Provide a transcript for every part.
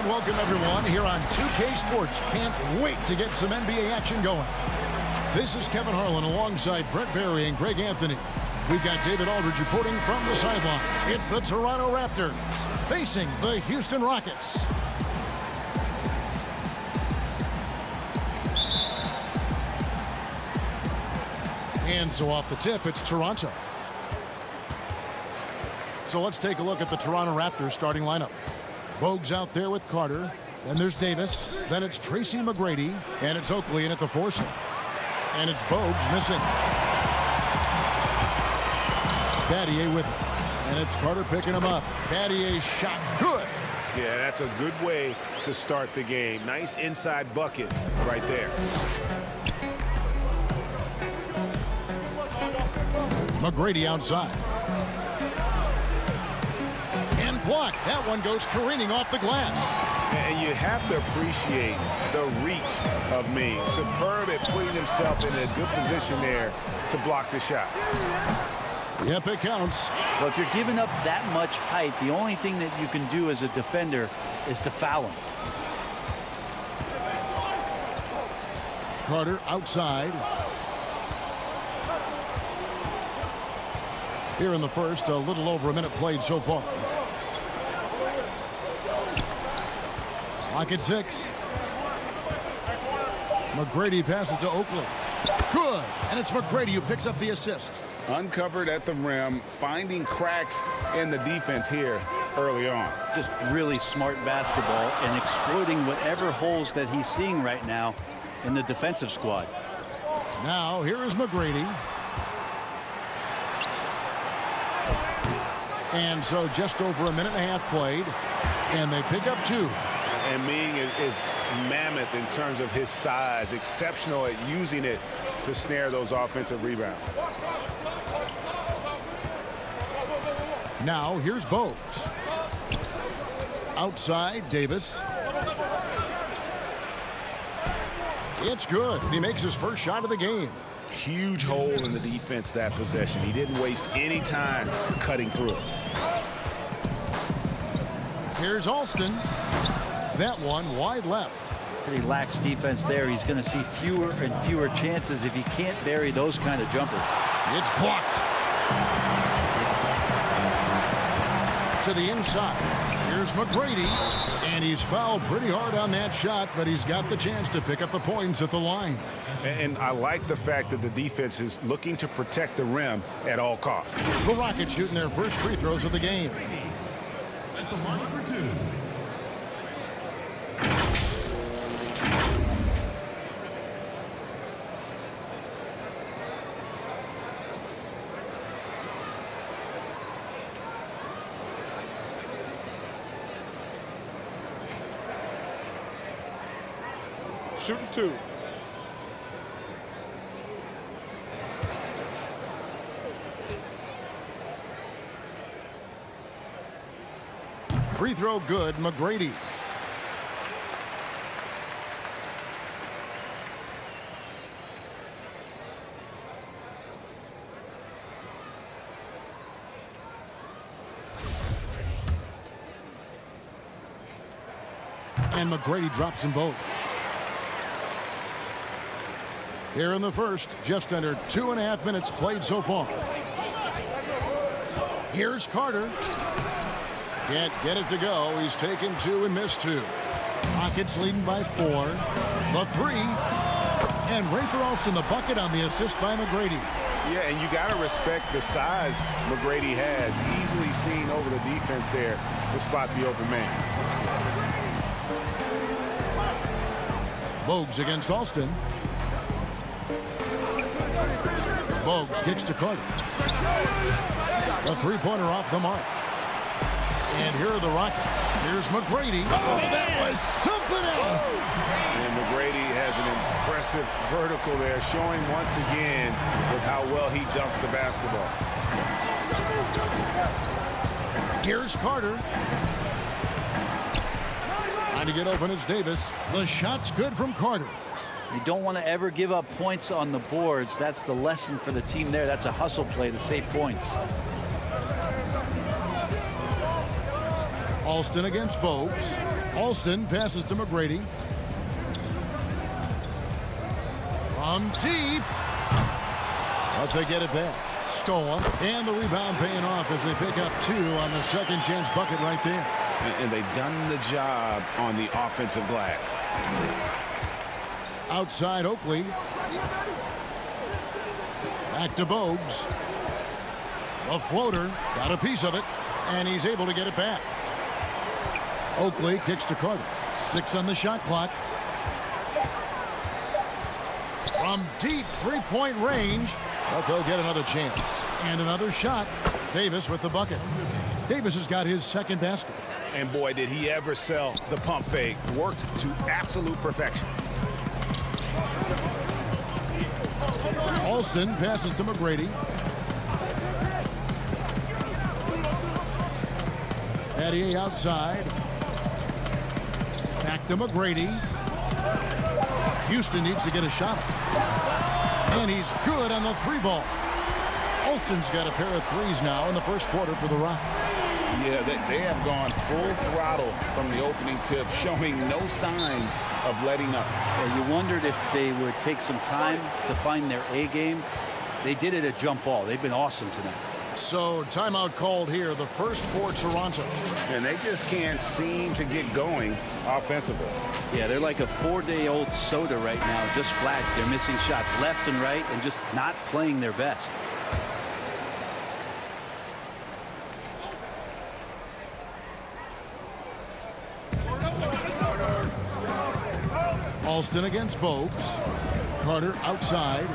And welcome everyone here on 2K Sports. Can't wait to get some NBA action going. This is Kevin Harlan alongside Brett Barry and Greg Anthony. We've got David Aldridge reporting from the sideline. It's the Toronto Raptors facing the Houston Rockets. And so off the tip, it's Toronto. So let's take a look at the Toronto Raptors starting lineup. Bogues out there with Carter. Then there's Davis. Then it's Tracy McGrady. And it's Oakley in at the 4 slot. And it's Bogues missing. Battier with it. And it's Carter picking him up. Battier's shot good. Yeah, that's a good way to start the game. Nice inside bucket right there. McGrady outside. And blocked. That one goes careening off the glass. And you have to appreciate the reach of Ming. Superb at putting himself in a good position there to block the shot. Yep, it counts. Well, if you're giving up that much height, the only thing that you can do as a defender is to foul him. Carter outside. Here in the first, a little over a minute played so far. Clock at 6. McGrady passes to Oakley. Good. And it's McGrady who picks up the assist. Uncovered at the rim, finding cracks in the defense here early on. Just really smart basketball and exploiting whatever holes that he's seeing right now in the defensive squad. Now, here is McGrady. And so just over a minute and a half played. And they pick up 2. And Ming is mammoth in terms of his size, exceptional at using it to snare those offensive rebounds. Now here's Bogues. Outside, Davis. It's good, and he makes his first shot of the game. Huge hole in the defense that possession. He didn't waste any time cutting through it. Here's Alston. That one wide left. Pretty lax defense there. He's going to see fewer and fewer chances if he can't bury those kind of jumpers. It's blocked. To the inside. Here's McGrady. And he's fouled pretty hard on that shot, but he's got the chance to pick up the points at the line. And I like the fact that the defense is looking to protect the rim at all costs. The Rockets shooting their first free throws of the game. At the line for 2. Shooting 2. Free throw good, McGrady. And McGrady drops them both. Here in the first, just under 2.5 minutes played so far. Here's Carter. Can't get it to go. He's taken 2 and missed 2. Rockets leading by 4. The 3. And Rafer Alston the bucket on the assist by McGrady. Yeah, and you got to respect the size McGrady has. Easily seen over the defense there to spot the open man. Bogues against Alston. Bogues kicks to Carter. The three-pointer off the mark. And here are the Rockets. Here's McGrady. Oh, that was something else. And McGrady has an impressive vertical there, showing once again with how well he dunks the basketball. Here's Carter. Trying to get open is Davis. The shot's good from Carter. You don't want to ever give up points on the boards. That's the lesson for the team there. That's a hustle play to save points. Alston against Bogues. Alston passes to McGrady. From deep. But they get it back. Stolen. And the rebound paying off as they pick up 2 on the second chance bucket right there. And they've done the job on the offensive glass. Outside Oakley. Back to Bogues. A floater. Got a piece of it. And he's able to get it back. Oakley kicks to Carter. 6 on the shot clock. From deep three-point range. But they'll get another chance. And another shot. Davis with the bucket. Davis has got his second basket. And boy, did he ever sell the pump fake. Worked to absolute perfection. Alston passes to McGrady. Battier outside. Back to McGrady. Houston needs to get a shot. And he's good on the 3-ball. Alston's got a pair of threes now in the first quarter for the Rockets. Yeah, they have gone full throttle from the opening tip, showing no signs of letting up. Yeah, you wondered if they would take some time to find their A game. They did it at jump ball. They've been awesome tonight. So timeout called here, the first for Toronto. And they just can't seem to get going offensively. Yeah, they're like a 4-day-old soda right now, just flat. They're missing shots left and right and just not playing their best. Alston against Bogues. Carter outside.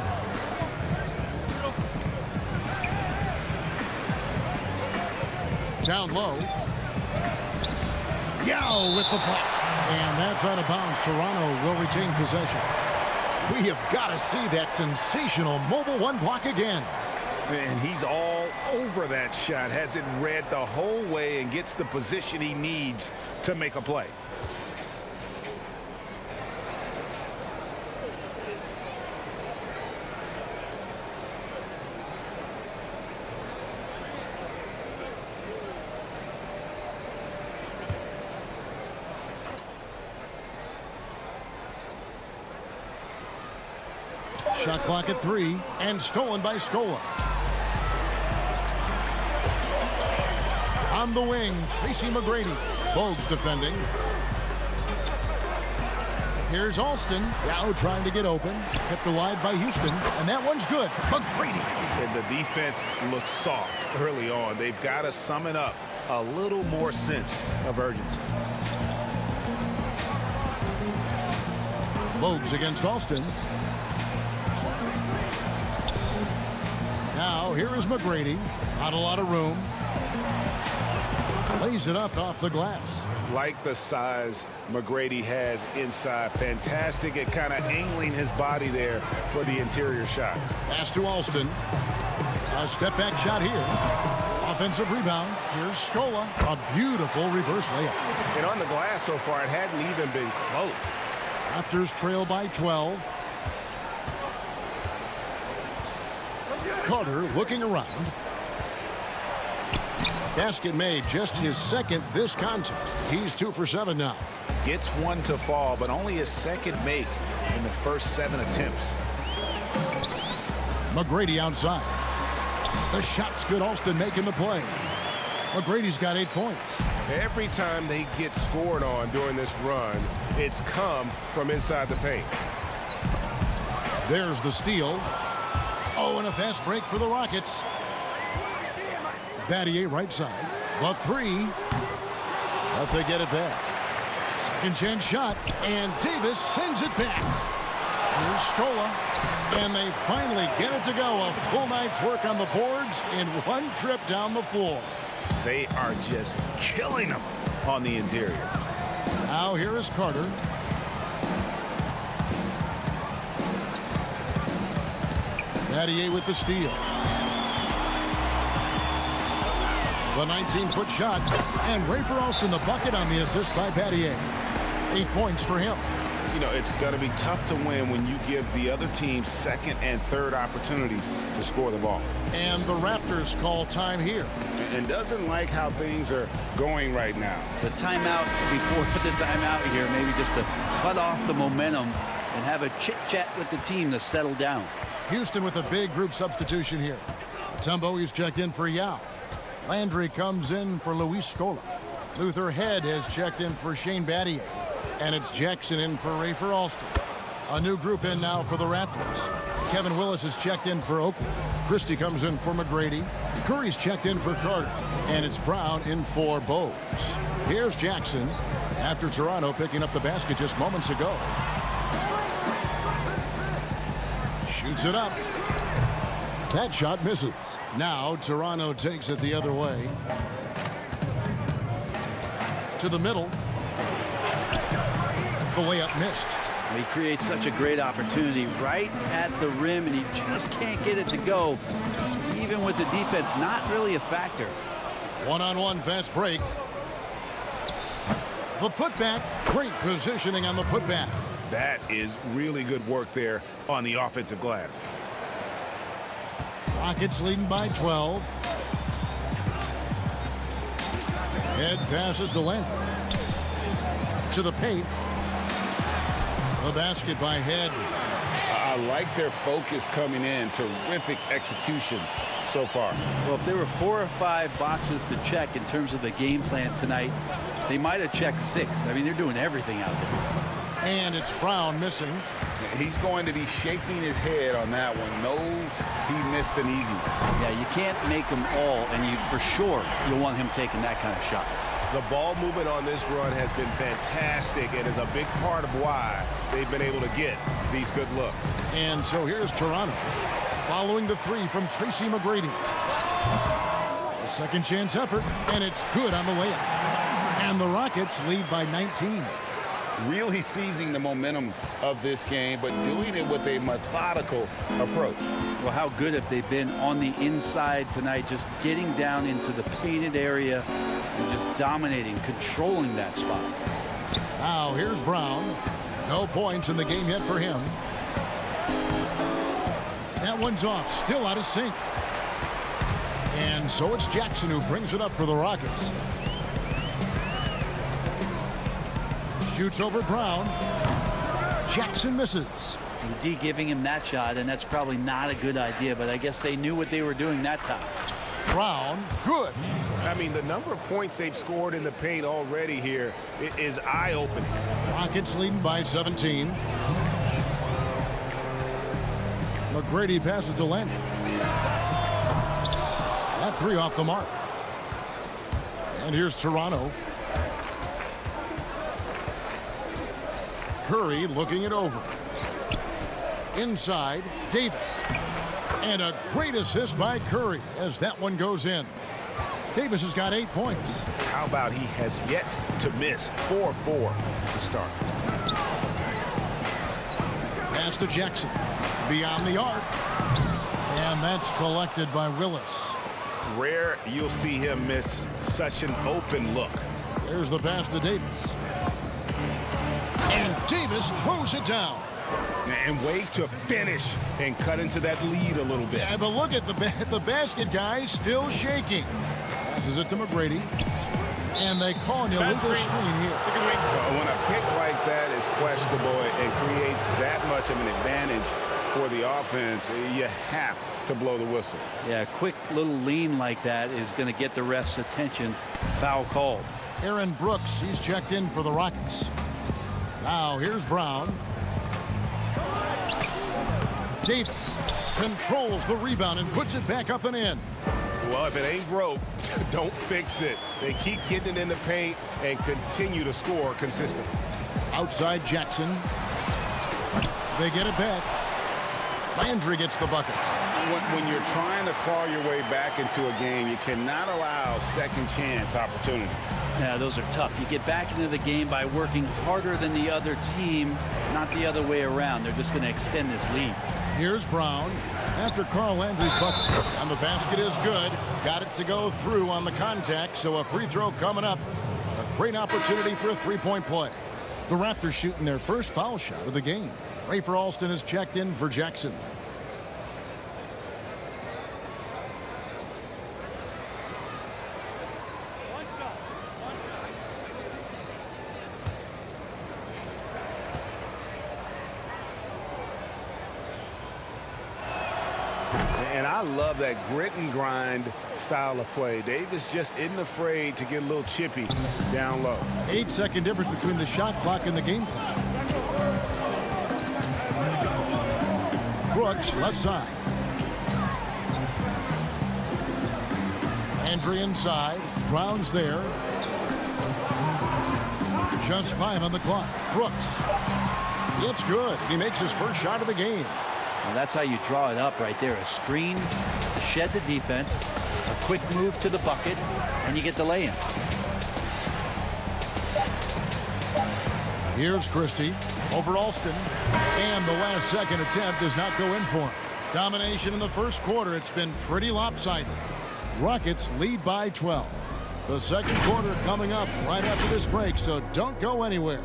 Down low. Yao with the block. And that's out of bounds. Toronto will retain possession. We have got to see that sensational mobile 1 block again. And he's all over that shot. Has it read the whole way and gets the position he needs to make a play. Shot clock at 3 and stolen by Scola. On the wing, Tracy McGrady. Bogues defending. Here's Alston. Now trying to get open. Kept alive by Houston. And that one's good. McGrady. And the defense looks soft early on. They've got to summon up a little more sense of urgency. Bogues against Alston. Now here is McGrady. Not a lot of room. Lays it up off the glass. Like the size McGrady has inside. Fantastic at kind of angling his body there for the interior shot. Pass to Alston. A step back shot here. Offensive rebound. Here's Scola. A beautiful reverse layup. And on the glass so far, it hadn't even been close. Raptors trail by 12. Carter looking around. Basket made, just his second this contest. He's 2 for 7 now. Gets one to fall, but only his second make in the first 7 attempts. McGrady outside. The shot's good. Alston making the play. McGrady's got 8 points. Every time they get scored on during this run, it's come from inside the paint. There's the steal. Oh, and a fast break for the Rockets. Battier right side. The 3. But they get it back. Second chance shot. And Davis sends it back. Here's Scola. And they finally get it to go. A full night's work on the boards in one trip down the floor. They are just killing them on the interior. Now here is Carter. Battier with the steal. The 19-foot shot. And Ray for Alston the bucket on the assist by Battier. 8 points for him. You know, it's going to be tough to win when you give the other team second and third opportunities to score the ball. And the Raptors call time here. And doesn't like how things are going right now. The timeout before the timeout here, maybe just to cut off the momentum and have a chit-chat with the team to settle down. Houston with a big group substitution here. Mutombo, he's checked in for Yao. Landry comes in for Luis Scola. Luther Head has checked in for Shane Battier. And it's Jackson in for Rafer Alston. A new group in now for the Raptors. Kevin Willis has checked in for Oakland. Christie comes in for McGrady. Curry's checked in for Carter. And it's Brown in for Bowes. Here's Jackson after Toronto picking up the basket just moments ago. Shoots it up. That shot misses. Now Toronto takes it the other way. To the middle. The layup missed. He creates such a great opportunity right at the rim, and he just can't get it to go. Even with the defense not really a factor. One-on-one fast break. The putback. Great positioning on the putback. That is really good work there on the offensive glass. Rockets leading by 12. Head passes to Landry. To the paint. The basket by Head. I like their focus coming in. Terrific execution so far. Well, if there were 4 or 5 boxes to check in terms of the game plan tonight, they might have checked 6. I mean, they're doing everything out there. And it's Brown missing. He's going to be shaking his head on that one. Knows he missed an easy one. Yeah, you can't make them all, and you for sure you'll want him taking that kind of shot. The ball movement on this run has been fantastic and is a big part of why they've been able to get these good looks. And so here's Toronto following the 3 from Tracy McGrady. A second chance effort, and it's good on the layup. And the Rockets lead by 19. Really seizing the momentum of this game, but doing it with a methodical approach. Well, how good have they been on the inside tonight, just getting down into the painted area and just dominating, controlling that spot. Now here's Brown. No points in the game yet for him. That one's off, still out of sync. And so it's Jackson who brings it up for the Rockets. Shoots over Brown. Jackson misses. The D giving him that shot, and that's probably not a good idea, but I guess they knew what they were doing that time. Brown, good. I mean, the number of points they've scored in the paint already here is eye-opening. Rockets leading by 17. McGrady passes to Landry. That 3 off the mark. And here's Toronto. Curry looking it over. Inside, Davis. And a great assist by Curry as that one goes in. Davis has got 8 points. How about he has yet to miss 4-4 to start. Pass to Jackson. Beyond the arc. And that's collected by Willis. Rare you'll see him miss such an open look. There's the pass to Davis. And Davis throws it down. And wait to finish and cut into that lead a little bit. Yeah, but look at the basket guy still shaking. Passes it to McGrady. And they call an illegal screen here. When a pick like that is questionable and creates that much of an advantage for the offense, you have to blow the whistle. Yeah, a quick little lean like that is going to get the ref's attention. Foul called. Aaron Brooks, he's checked in for the Rockets. Now here's Brown. Davis controls the rebound and puts it back up and in. Well, if it ain't broke, don't fix it. They keep getting it in the paint and continue to score consistently. Outside Jackson. They get it back. Landry gets the bucket. When you're trying to claw your way back into a game, you cannot allow second chance opportunities. Yeah, those are tough. You get back into the game by working harder than the other team, not the other way around. They're just going to extend this lead. Here's Brown after Carl Landry's bucket. And the basket is good. Got it to go through on the contact, so a free throw coming up. A great opportunity for a three-point play. The Raptors shooting their first foul shot of the game. Rafer Alston is checked in for Jackson. And I love that grit and grind style of play. Davis just isn't afraid to get a little chippy down low. 8-second difference between the shot clock and the game clock. Brooks, left side. Andrew inside. Brown's there. Just 5 on the clock. Brooks. It's good. He makes his first shot of the game. Well, that's how you draw it up right there. A screen to shed the defense, a quick move to the bucket, and you get the lay-in. Here's Christie over Alston. And the last second attempt does not go in for him. Domination in the first quarter. It's been pretty lopsided. Rockets lead by 12. The second quarter coming up right after this break, so don't go anywhere.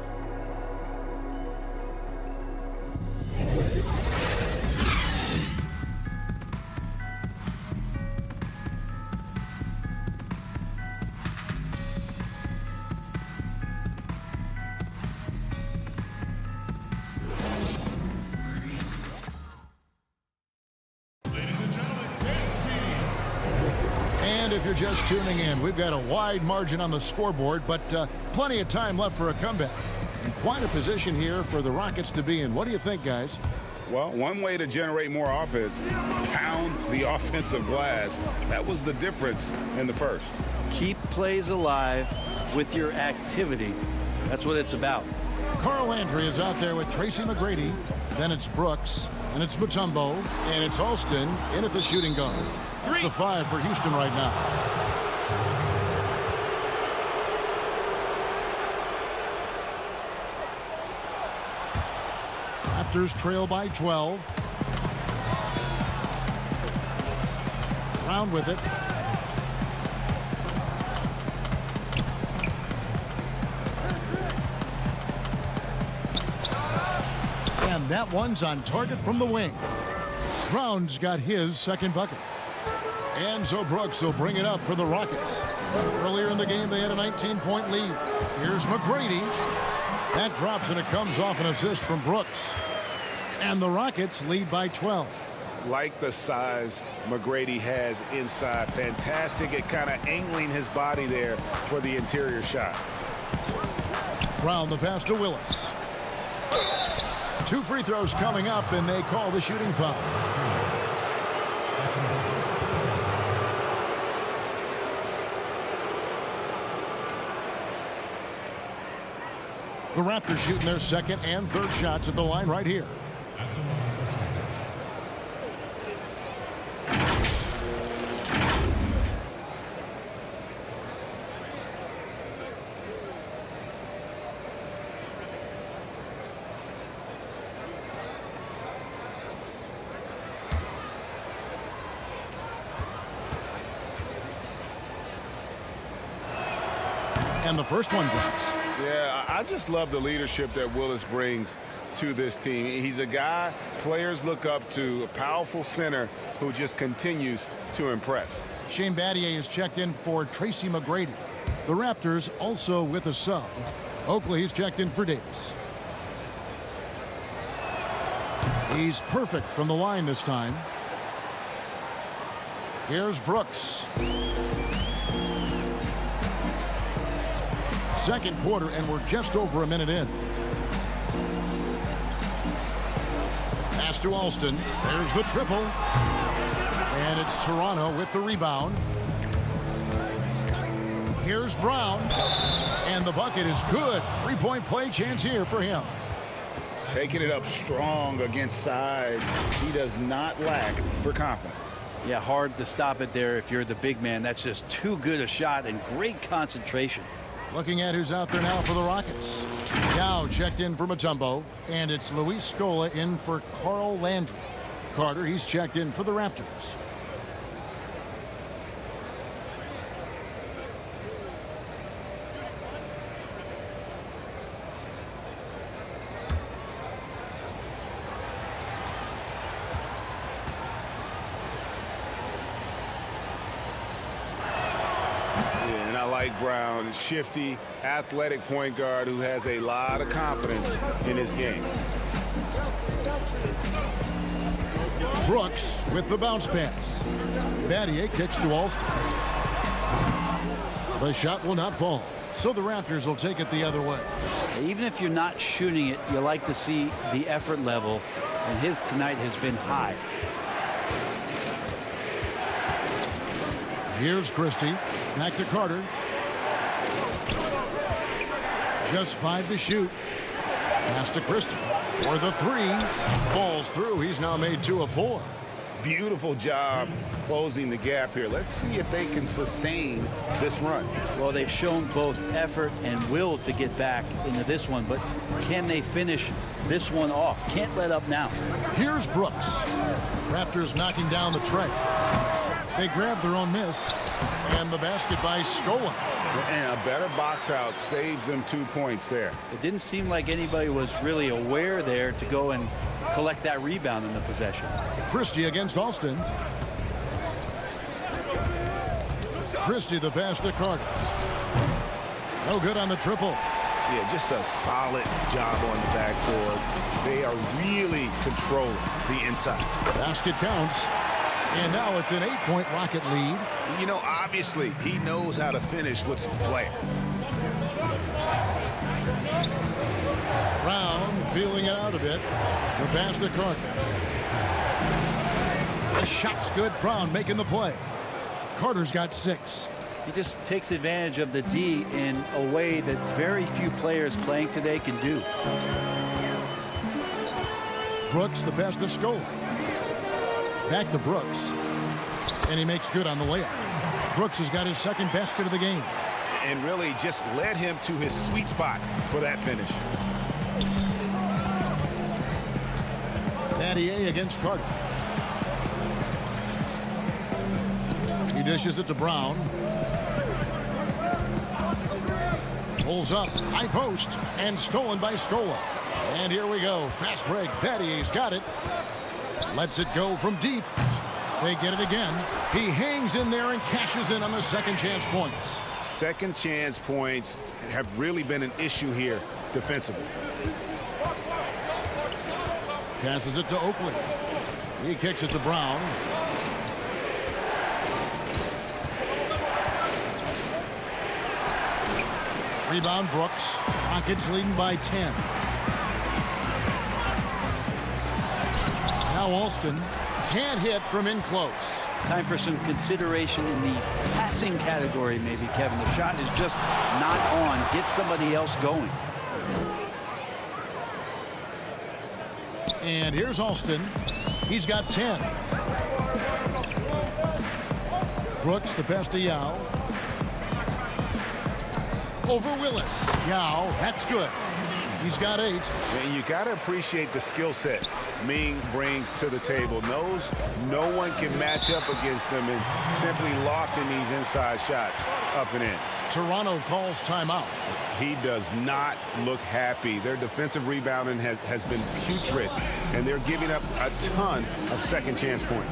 If you're just tuning in, we've got a wide margin on the scoreboard, but plenty of time left for a comeback. And quite a position here for the Rockets to be in. What do you think, guys? Well, one way to generate more offense, pound the offensive glass. That was the difference in the first. Keep plays alive with your activity. That's what it's about. Carl Landry is out there with Tracy McGrady. Then it's Brooks, and it's Mutombo, and it's Alston in at the shooting guard. That's the 5 for Houston right now. Raptors trail by 12. Brown with it. And that one's on target from the wing. Brown's got his second bucket. And so Brooks will bring it up for the Rockets. Earlier in the game, they had a 19-point lead. Here's McGrady. That drops, and it comes off an assist from Brooks. And the Rockets lead by 12. Like the size McGrady has inside. Fantastic at kind of angling his body there for the interior shot. Brown, the pass to Willis. 2 free throws coming up, and they call the shooting foul. The Raptors shooting their second and third shots at the line right here. And the first one drops. Yeah, I just love the leadership that Willis brings to this team. He's a guy players look up to, a powerful center who just continues to impress. Shane Battier is checked in for Tracy McGrady. The Raptors also with a sub. Oakley, he's checked in for Davis. He's perfect from the line this time. Here's Brooks. Second quarter, and we're just over a minute in. Pass to Alston. There's the triple. And it's Toronto with the rebound. Here's Brown. And the bucket is good. Three-point play chance here for him. Taking it up strong against size. He does not lack for confidence. Yeah, hard to stop it there if you're the big man. That's just too good a shot and great concentration. Looking at who's out there now for the Rockets. Now checked in for Mutombo, and it's Luis Scola in for Carl Landry. Carter, he's checked in for the Raptors. like Brown, shifty, athletic point guard who has a lot of confidence in his game. Brooks with the bounce pass. Battier kicks to Alston. The shot will not fall, so the Raptors will take it the other way. Even if you're not shooting it, you like to see the effort level, and his tonight has been high. Here's Christie. Back to Carter. Just 5 to shoot. Pass to Christie. For the 3. Falls through. He's now made 2 of 4. Beautiful job closing the gap here. Let's see if they can sustain this run. Well, they've shown both effort and will to get back into this one, but can they finish this one off? Can't let up now. Here's Brooks. Raptors knocking down the tray. They grab their own miss, and the basket by Scola. And a better box out saves them 2 points there. It didn't seem like anybody was really aware there to go and collect that rebound in the possession. Christie against Alston. Christie the pass to Carter. No good on the triple. Yeah, just a solid job on the backboard. They are really controlling the inside. Basket counts. And now it's an 8-point Rocket lead. You know, obviously, he knows how to finish with some flair. Brown feeling it out a bit. The pass to Carter. The shot's good. Brown making the play. Carter's got 6. He just takes advantage of the D in a way that very few players playing today can do. Brooks the pass to Scola. Back to Brooks. And he makes good on the layup. Brooks has got his 2nd basket of the game. And really just led him to his sweet spot for that finish. Battier against Carter. He dishes it to Brown. Pulls up, high post, and stolen by Scola. And here we go. Fast break. Battier's got it. Lets it go from deep. They get it again. He hangs in there and cashes in on the second chance points. Second chance points have really been an issue here defensively. Passes it to Oakley. He kicks it to Brown. Rebound Brooks. Rockets leading by 10. Now Alston can't hit from in close. Time for some consideration in the passing category, maybe, Kevin. The shot is just not on. Get somebody else going. And here's Alston. He's got 10. Brooks the pass to Yao. Over Willis. Yao, that's good. He's got 8. And you got to appreciate the skill set Ming brings to the table. Knows no one can match up against him and simply lofting these inside shots up and in. Toronto calls timeout. He does not look happy. Their defensive rebounding has been putrid, and they're giving up a ton of second chance points.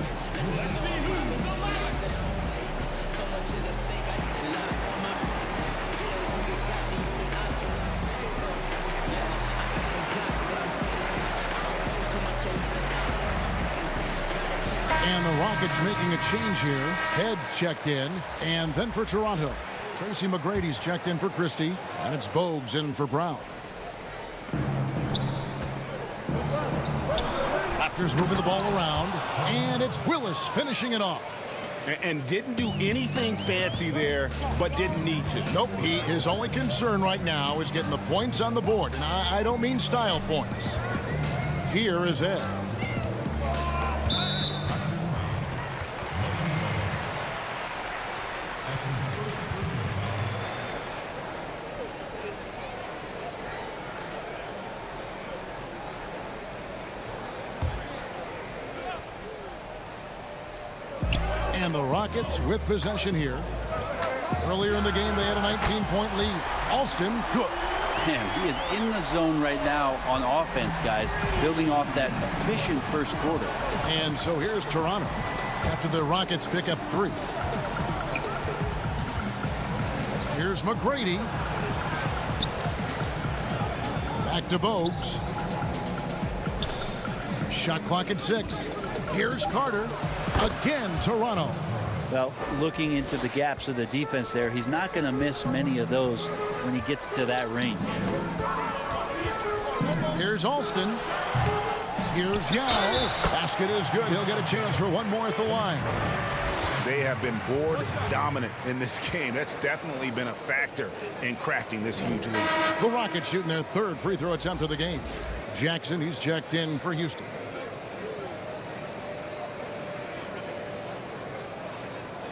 And the Rockets making a change here. Heads checked in, and then for Toronto, Tracy McGrady's checked in for Christie, and it's Bogues in for Brown. Raptors moving the ball around, and it's Willis finishing it off. And didn't do anything fancy there, but didn't need to. Nope, his only concern right now is getting the points on the board, and I don't mean style points. Here is Ed. And the Rockets with possession here. Earlier in the game, they had a 19-point lead. Alston, good. Man, he is in the zone right now on offense, guys, building off that efficient first quarter. And so here's Toronto after the Rockets pick up 3. Here's Here's McGrady. Back to Bogues. Shot clock at 6. Here's Carter. Again, Toronto. Well, looking into the gaps of the defense there, he's not going to miss many of those when he gets to that range. Here's Alston. Here's Yao. Basket is good. He'll get a chance for one more at the line. They have been board dominant in this game. That's definitely been a factor in crafting this huge lead. The Rockets shooting their 3rd free throw attempt of the game. Jackson, he's checked in for Houston.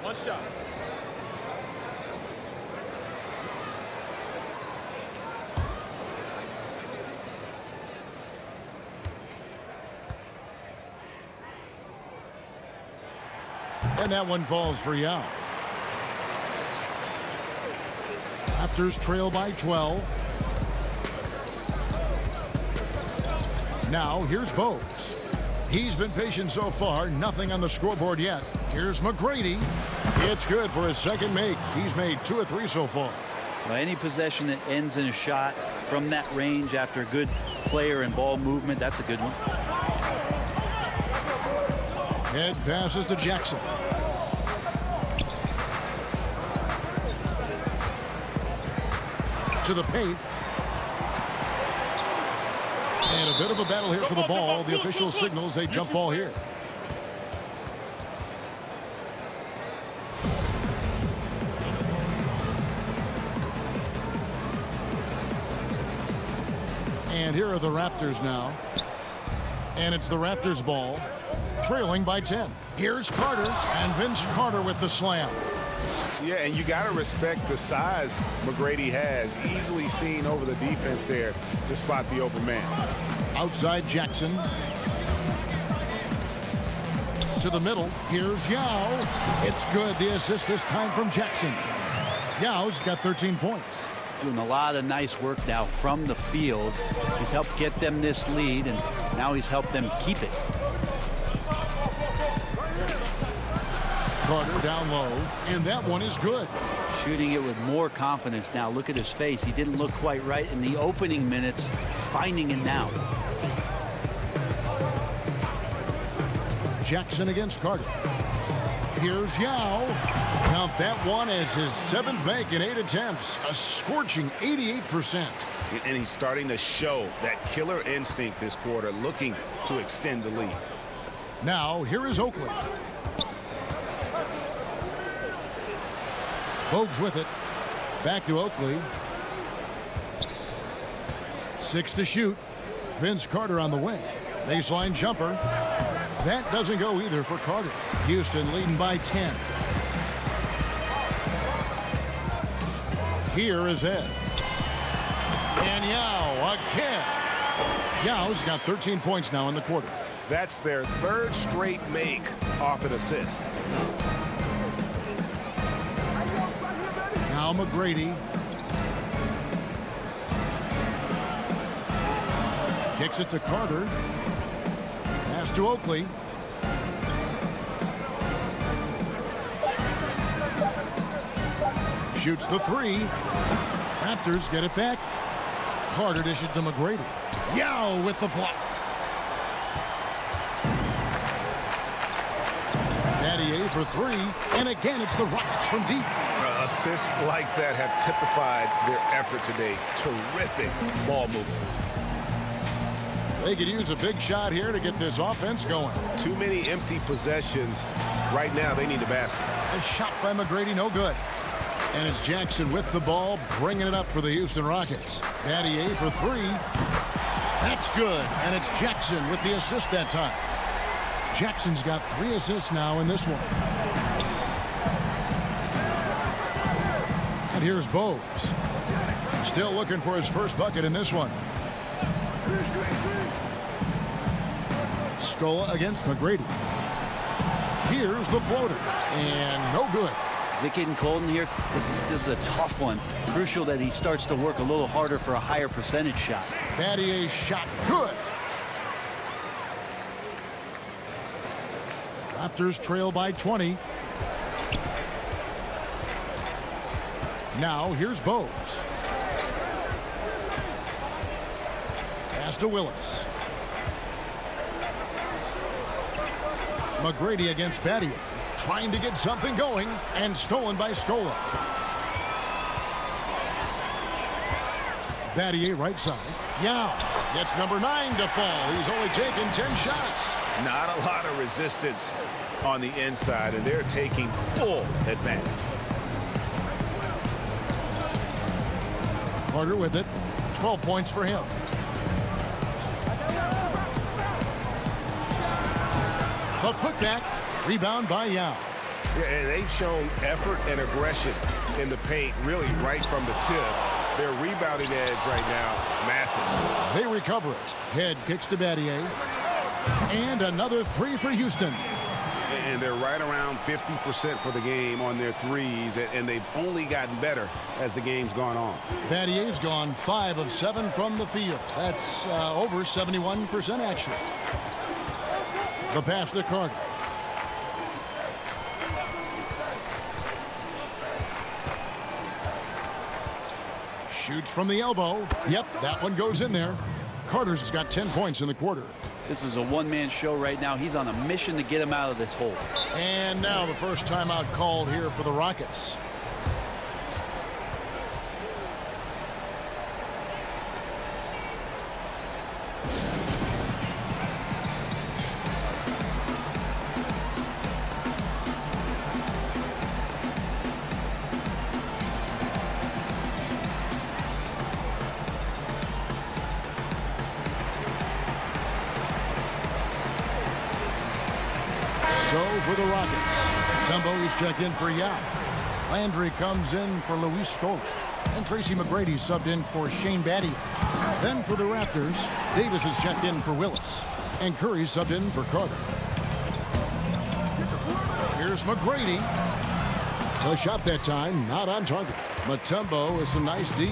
One shot. And that one falls for Yao. Raptors trail by 12. Now here's Bogues. He's been patient so far. Nothing on the scoreboard yet. Here's McGrady. It's good for his 2nd make. He's made 2 of 3 so far. Well, any possession that ends in a shot from that range after good player and ball movement, that's a good one. Head passes to Jackson. To the paint. And a bit of a battle here for the ball. The official signals a jump ball here. And here are the Raptors now. And it's the Raptors ball, trailing by 10. Here's Carter, and Vince Carter with the slam. Yeah, and you got to respect the size McGrady has. Easily seen over the defense there to spot the open man. Outside Jackson. To the middle. Here's Yao. It's good. The assist this time from Jackson. Yao's got 13 points. Doing a lot of nice work now from the field. He's helped get them this lead, and now he's helped them keep it. Carter down low, and that one is good. Shooting it with more confidence now. Look at his face. He didn't look quite right in the opening minutes. Finding it now. Jackson against Carter. Here's Yao. Count that one as his 7th make in 8 attempts. A scorching 88%. And he's starting to show that killer instinct this quarter, looking to extend the lead. Now, here is Oakley. Bogues with it. Back to Oakley. 6 to shoot. Vince Carter on the wing. Baseline jumper. That doesn't go either for Carter. Houston leading by 10. Here is Ed. And Yao again. Yao's got 13 points now in the quarter. That's their 3rd straight make off an assist. Now McGrady. Kicks it to Carter. Pass to Oakley. Shoots the 3. Raptors get it back. Carter dish it to McGrady. Yao with the block. Battier for 3. And again, it's the Rockets from deep. Assists like that have typified their effort today. Terrific ball movement. They could use a big shot here to get this offense going. Too many empty possessions. Right now, they need a basket. A shot by McGrady, no good. And it's Jackson with the ball, bringing it up for the Houston Rockets. Battier for 3. That's good. And it's Jackson with the assist that time. Jackson's got 3 assists now in this one. And here's Bogues. Still looking for his first bucket in this one. Scola against McGrady. Here's the floater. And no good. Is it getting cold in here? This is a tough one. Crucial that he starts to work a little harder for a higher percentage shot. Battier's shot good. Raptors trail by 20. Now here's Bowes. Pass to Willis. McGrady against Battier. Trying to get something going, and stolen by Scola. Battier right side. Yao gets number 9 to fall. He's only taken 10 shots. Not a lot of resistance on the inside, and they're taking full advantage. Carter with it. 12 points for him. The putback. Rebound by Yao. Yeah, and they've shown effort and aggression in the paint, really right from the tip. Their rebounding edge right now, massive. They recover it. Head kicks to Battier. And another 3 for Houston. And they're right around 50% for the game on their threes, and they've only gotten better as the game's gone on. Battier's gone 5 of 7 from the field. That's over 71% actually. The pass to Carter. Shoots from the elbow. Yep, that one goes in there. Carter's got 10 points in the quarter. This is a one-man show right now. He's on a mission to get him out of this hole. And now the first timeout called here for the Rockets. So for the Rockets, Tembo is checked in for Yao. Landry comes in for Luis Scola. And Tracy McGrady subbed in for Shane Battier. Then for the Raptors, Davis is checked in for Willis. And Curry subbed in for Carter. Here's McGrady. The shot that time, not on target. Mutombo is a nice D.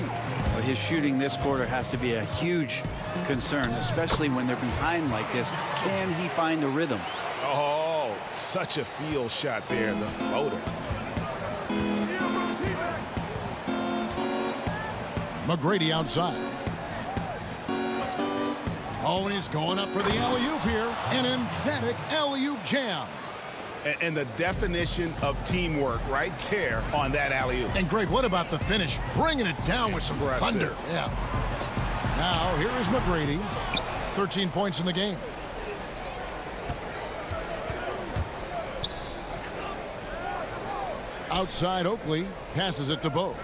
But his shooting this quarter has to be a huge concern, especially when they're behind like this. Can he find a rhythm? Oh, such a field shot there, the floater. McGrady outside. Oh, and he's going up for the alley-oop here. An emphatic alley-oop jam. And the definition of teamwork right there on that alley-oop. And Greg, what about the finish? Bringing it down with some thunder. Yeah. Now, here is McGrady. 13 points in the game. Outside, Oakley passes it to Bowes.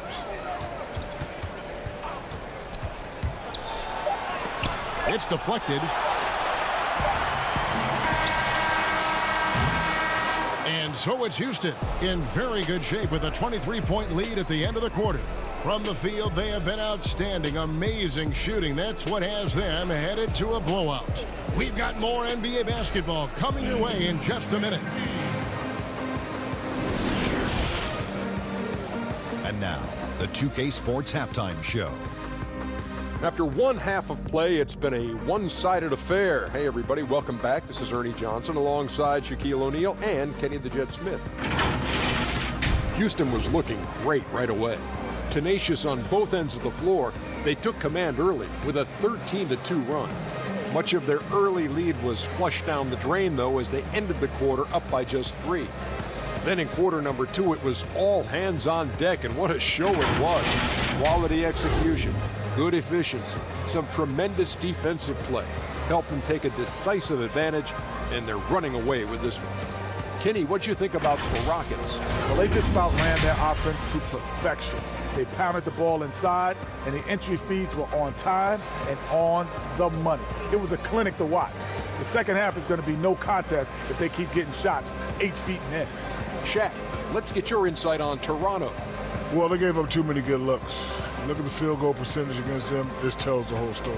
It's deflected. And so it's Houston in very good shape with a 23-point lead at the end of the quarter. From the field, they have been outstanding. Amazing shooting. That's what has them headed to a blowout. We've got more NBA basketball coming your way in just a minute. And now, the 2K Sports Halftime Show. After one half of play, it's been a one-sided affair. Hey, everybody, welcome back. This is Ernie Johnson alongside Shaquille O'Neal and Kenny the Jet Smith. Houston was looking great right away. Tenacious on both ends of the floor, they took command early with a 13-2 run. Much of their early lead was flushed down the drain, though, as they ended the quarter up by just 3. Then in quarter number 2, it was all hands on deck, and what a show it was. Quality execution, good efficiency, some tremendous defensive play helped them take a decisive advantage, and they're running away with this one. Kenny, what you think about the Rockets? Well, they just about ran their offense to perfection. They pounded the ball inside, and the entry feeds were on time and on the money. It was a clinic to watch. The second half is going to be no contest if they keep getting shots 8 feet and in. Shaq, let's get your insight on Toronto. Well, they gave up too many good looks. Look at the field goal percentage against them. This tells the whole story.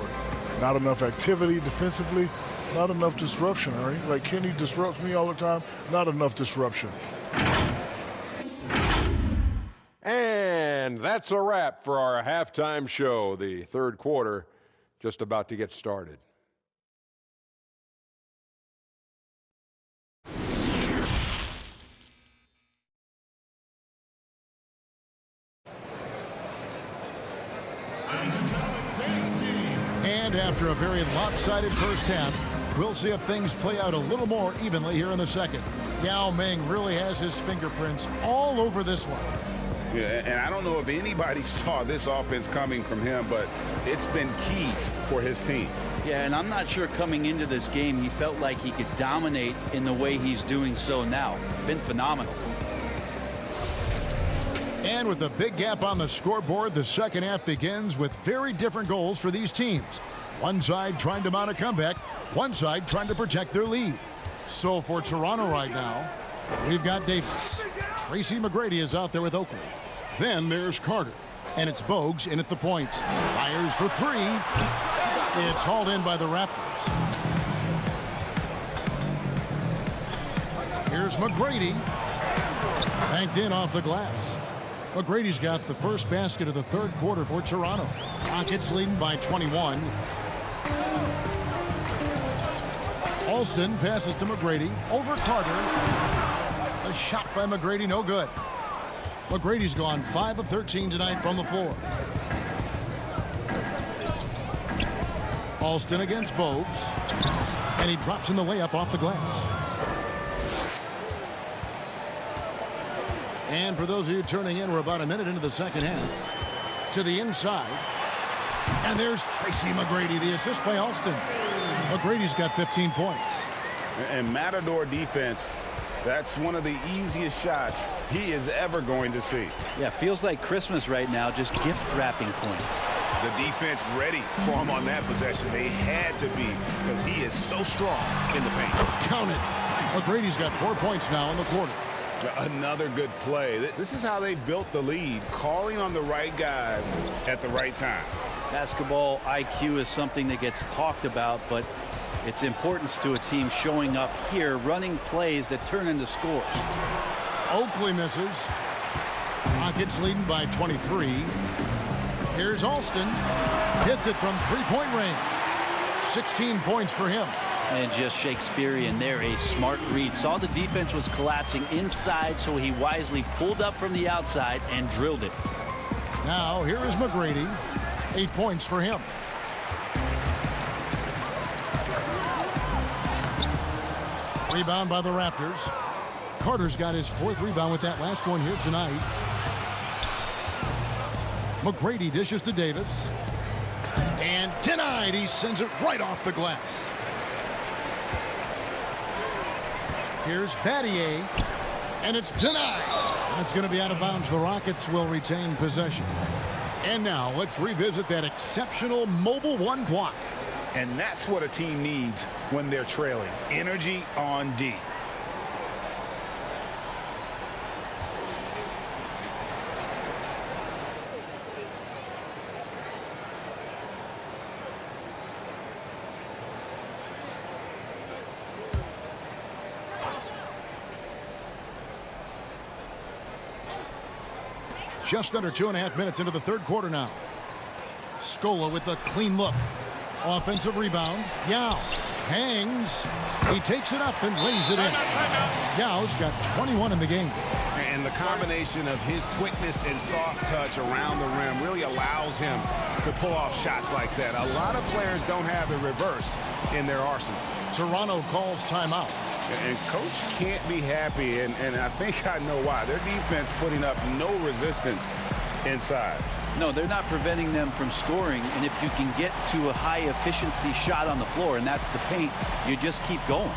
Not enough activity defensively, not enough disruption, Ernie. Like Kenny disrupts me all the time, not enough disruption. And that's a wrap for our halftime show. The third quarter just about to get started. And after a very lopsided first half, we'll see if things play out a little more evenly here in the second. Yao Ming really has his fingerprints all over this one. Yeah, and I don't know if anybody saw this offense coming from him, but it's been key for his team. Yeah, and I'm not sure coming into this game he felt like he could dominate in the way he's doing so now. Been phenomenal. And with a big gap on the scoreboard, the second half begins with very different goals for these teams. One side trying to mount a comeback, one side trying to protect their lead. So for Toronto right now, we've got Davis. Tracy McGrady is out there with Oakley. Then there's Carter. And it's Bogues in at the point. Fires for three. It's hauled in by the Raptors. Here's McGrady. Banked in off the glass. McGrady's got the first basket of the third quarter for Toronto. Rockets leading by 21. Alston passes to McGrady. Over Carter. A shot by McGrady, no good. McGrady's gone 5 of 13 tonight from the floor. Alston against Bogues. And he drops in the layup off the glass. And for those of you turning in, we're about a minute into the second half. To the inside. And there's Tracy McGrady, the assist by Alston. McGrady's got 15 points. And Matador defense, that's one of the easiest shots he is ever going to see. Yeah, feels like Christmas right now, just gift wrapping points. The defense ready for him on that possession. They had to be because he is so strong in the paint. Count it. McGrady's got 4 points now in the quarter. Another good play. This is how they built the lead, calling on the right guys at the right time. Basketball IQ is something that gets talked about, but its importance to a team showing up here, running plays that turn into scores. Oakley misses. Rockets leading by 23. Here's Alston. Hits it from three-point range. 16 points for him. And just Shakespearean there, a smart read. Saw the defense was collapsing inside, so he wisely pulled up from the outside and drilled it. Now, here is McGrady. 8 points for him. Rebound by the Raptors. Carter's got his 4th rebound with that last one here tonight. McGrady dishes to Davis. And denied. He sends it right off the glass. Here's Battier, and it's denied. That's going to be out of bounds. The Rockets will retain possession. And now let's revisit that exceptional mobile one block. And that's what a team needs when they're trailing. Energy on D. Just under 2.5 minutes into the third quarter now. Scola with the clean look. Offensive rebound. Yao hangs. He takes it up and lays it in. Yao's got 21 in the game. And the combination of his quickness and soft touch around the rim really allows him to pull off shots like that. A lot of players don't have the reverse in their arsenal. Toronto calls timeout. And coach can't be happy, and I think I know why. Their defense putting up no resistance inside. No, they're not preventing them from scoring, and if you can get to a high-efficiency shot on the floor, and that's the paint, you just keep going.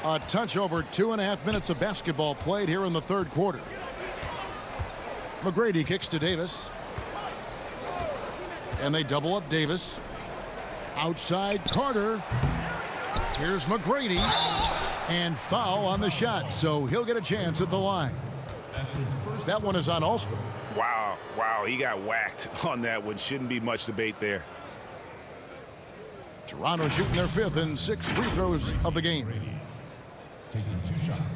A touch over 2.5 minutes of basketball played here in the third quarter. McGrady kicks to Davis. And they double up Davis. Outside Carter. Here's McGrady. And foul on the shot, so he'll get a chance at the line. That one is on Alston. Wow, he got whacked on that one. Shouldn't be much debate there. Toronto shooting their 5th and 6th free throws of the game. Taking 2 shots.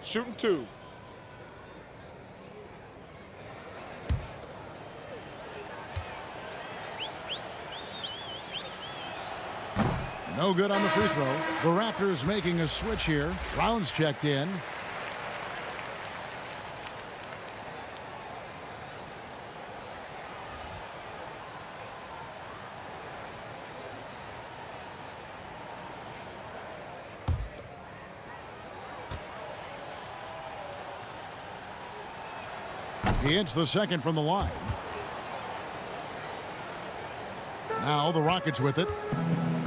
Shooting 2. No good on the free throw. The Raptors making a switch here. Brown's checked in. He hits the second from the line. Now the Rockets with it.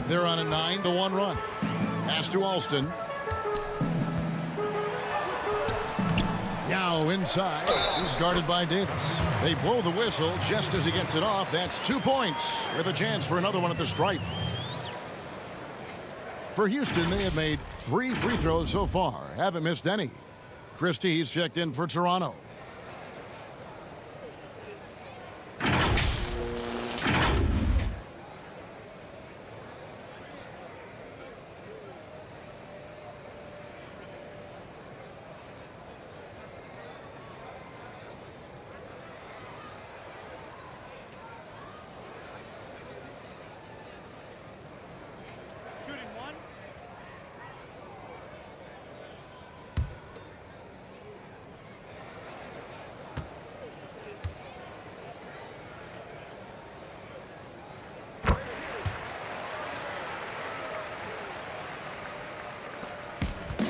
They're on a 9-1 run. Pass to Alston. Yao inside. He's guarded by Davis. They blow the whistle just as he gets it off. That's 2 points with a chance for another one at the stripe. For Houston, they have made 3 free throws so far. Haven't missed any. Christie, he's checked in for Toronto.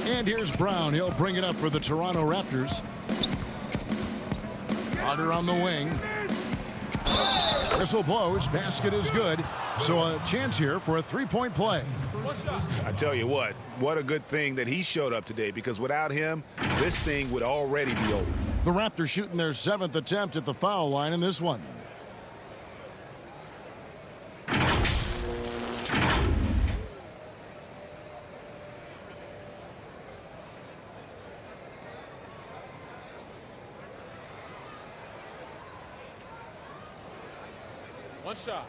And here's Brown. He'll bring it up for the Toronto Raptors. Carter on the wing. Whistle blows. Basket is good. So a chance here for a 3-point play. I tell you what a good thing that he showed up today, because without him, this thing would already be over. The Raptors shooting their 7th attempt at the foul line in this one. One shot.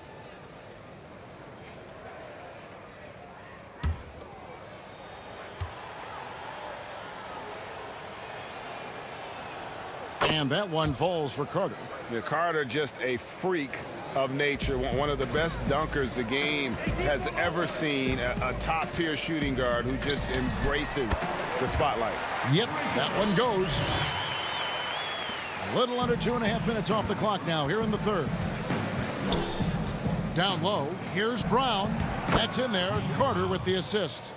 And that one falls for Carter. Yeah, Carter, just a freak of nature. One of the best dunkers the game has ever seen. A top-tier shooting guard who just embraces the spotlight. Yep, that one goes. A little under 2.5 minutes off the clock now here in the third. Down low, here's Brown. That's in there. Carter with the assist.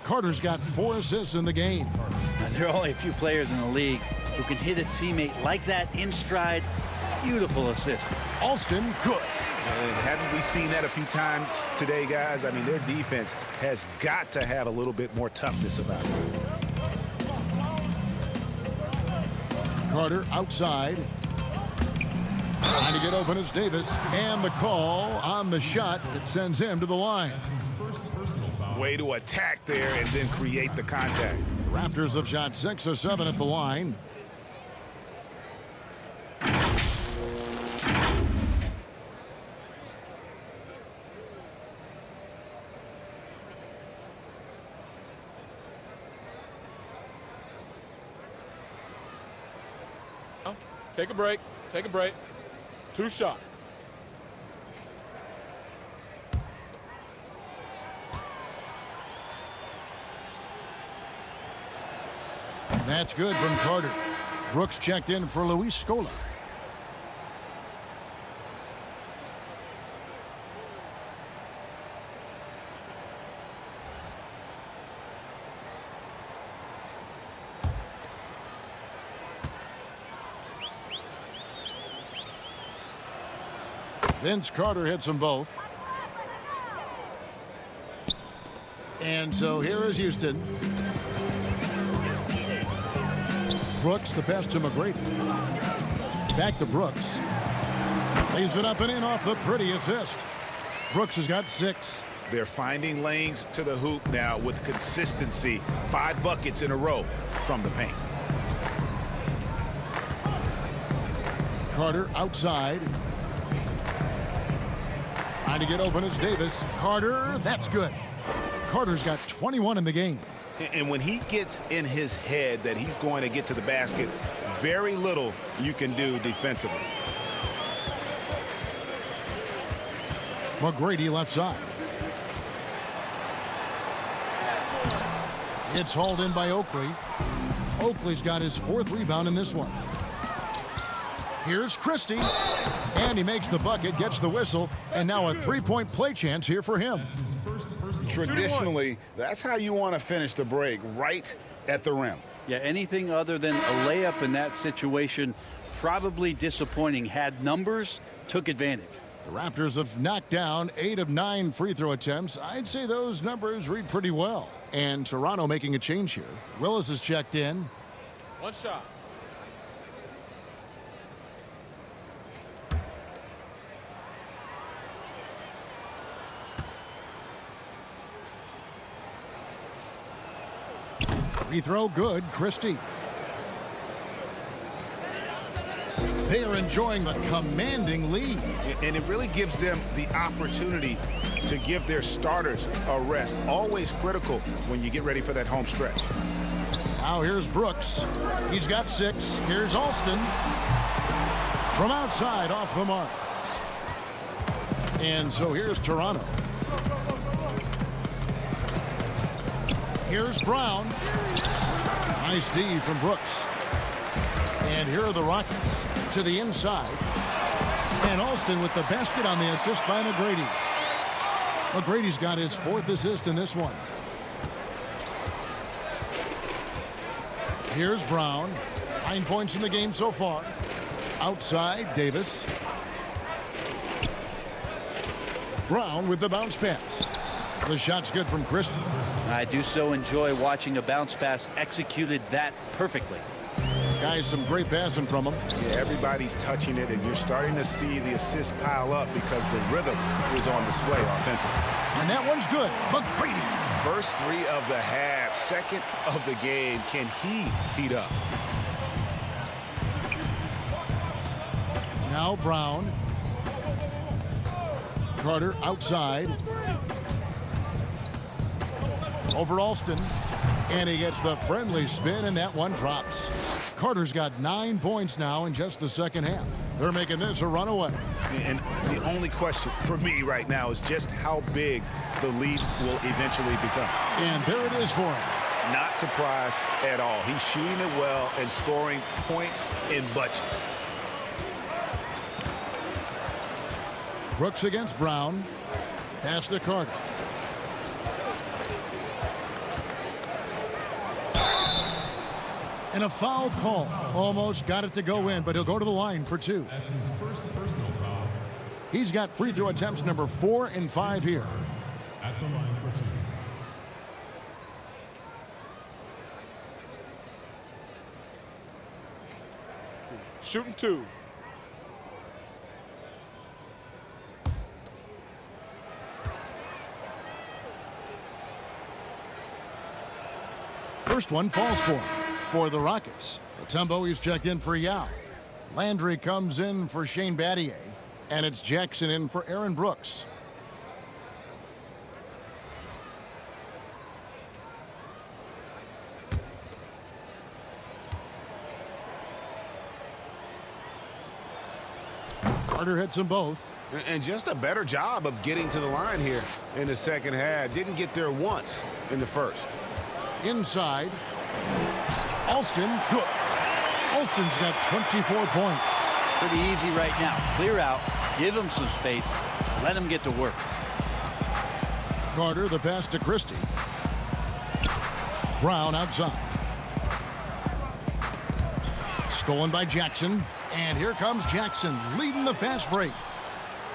Carter's got 4 assists in the game. There are only a few players in the league who can hit a teammate like that in stride. Beautiful assist. Alston, good. Haven't we seen that a few times today, guys? I mean, their defense has got to have a little bit more toughness about it. Carter outside. Trying to get open is Davis. And the call on the shot that sends him to the line. Way to attack there and then create the contact. The Raptors have shot 6 or 7 at the line. Take a break. Take a break. 2 shots. That's good from Carter. Brooks checked in for Luis Scola. Vince Carter hits them both. And so here is Houston. Brooks, the pass to McGrady. Back to Brooks. Leaves it up and in off the pretty assist. Brooks has got 6. They're finding lanes to the hoop now with consistency. 5 buckets in a row from the paint. Carter outside. Trying to get open is Davis. Carter, that's good. Carter's got 21 in the game. And when he gets in his head that he's going to get to the basket, very little you can do defensively. McGrady left side. It's hauled in by Oakley. Oakley's got his 4th rebound in this one. Here's Christie. And he makes the bucket, gets the whistle, and now a 3-point play chance here for him. Traditionally, that's how you want to finish the break, right at the rim. Yeah, anything other than a layup in that situation, probably disappointing. Had numbers, took advantage. The Raptors have knocked down 8 of 9 free throw attempts. I'd say those numbers read pretty well. And Toronto making a change here. Willis is checked in. 1 shot. Free throw good. Christie. They are enjoying a commanding lead. And it really gives them the opportunity to give their starters a rest. Always critical when you get ready for that home stretch. Now here's Brooks. He's got 6. Here's Alston. From outside, off the mark. And so here's Toronto. Here's Brown. Nice D from Brooks. And here are the Rockets to the inside. And Alston with the basket on the assist by McGrady. McGrady's got his 4th assist in this one. Here's Brown. 9 points in the game so far. Outside, Davis. Brown with the bounce pass. The shot's good from Christie. I do so enjoy watching a bounce pass executed that perfectly. Guys, some great passing from him. Yeah, everybody's touching it, and you're starting to see the assists pile up because the rhythm is on display offensively. And that one's good. McGrady. First 3 of the half, 2nd of the game. Can he heat up? Now Brown. Carter outside. Over Alston. And he gets the friendly spin, and that one drops. Carter's got 9 points now in just the second half. They're making this a runaway. And the only question for me right now is just how big the lead will eventually become. And there it is for him. Not surprised at all. He's shooting it well and scoring points in bunches. Brooks against Brown. Pass to Carter. And a foul call. Almost got it to go in, but he'll go to the line for 2. That's his first personal foul. He's got free throw attempts number 4 and 5 here. At the line for 2. Shooting 2. First one falls for the Rockets. Mutombo, he's checked in for Yao. Landry comes in for Shane Battier. And it's Jackson in for Aaron Brooks. Carter hits them both. And just a better job of getting to the line here in the second half. Didn't get there once in the first. Inside. Alston, good. Alston's got 24 points. Pretty easy right now. Clear out, give him some space, let him get to work. Carter, the pass to Christie. Brown outside. Stolen by Jackson. And here comes Jackson leading the fast break.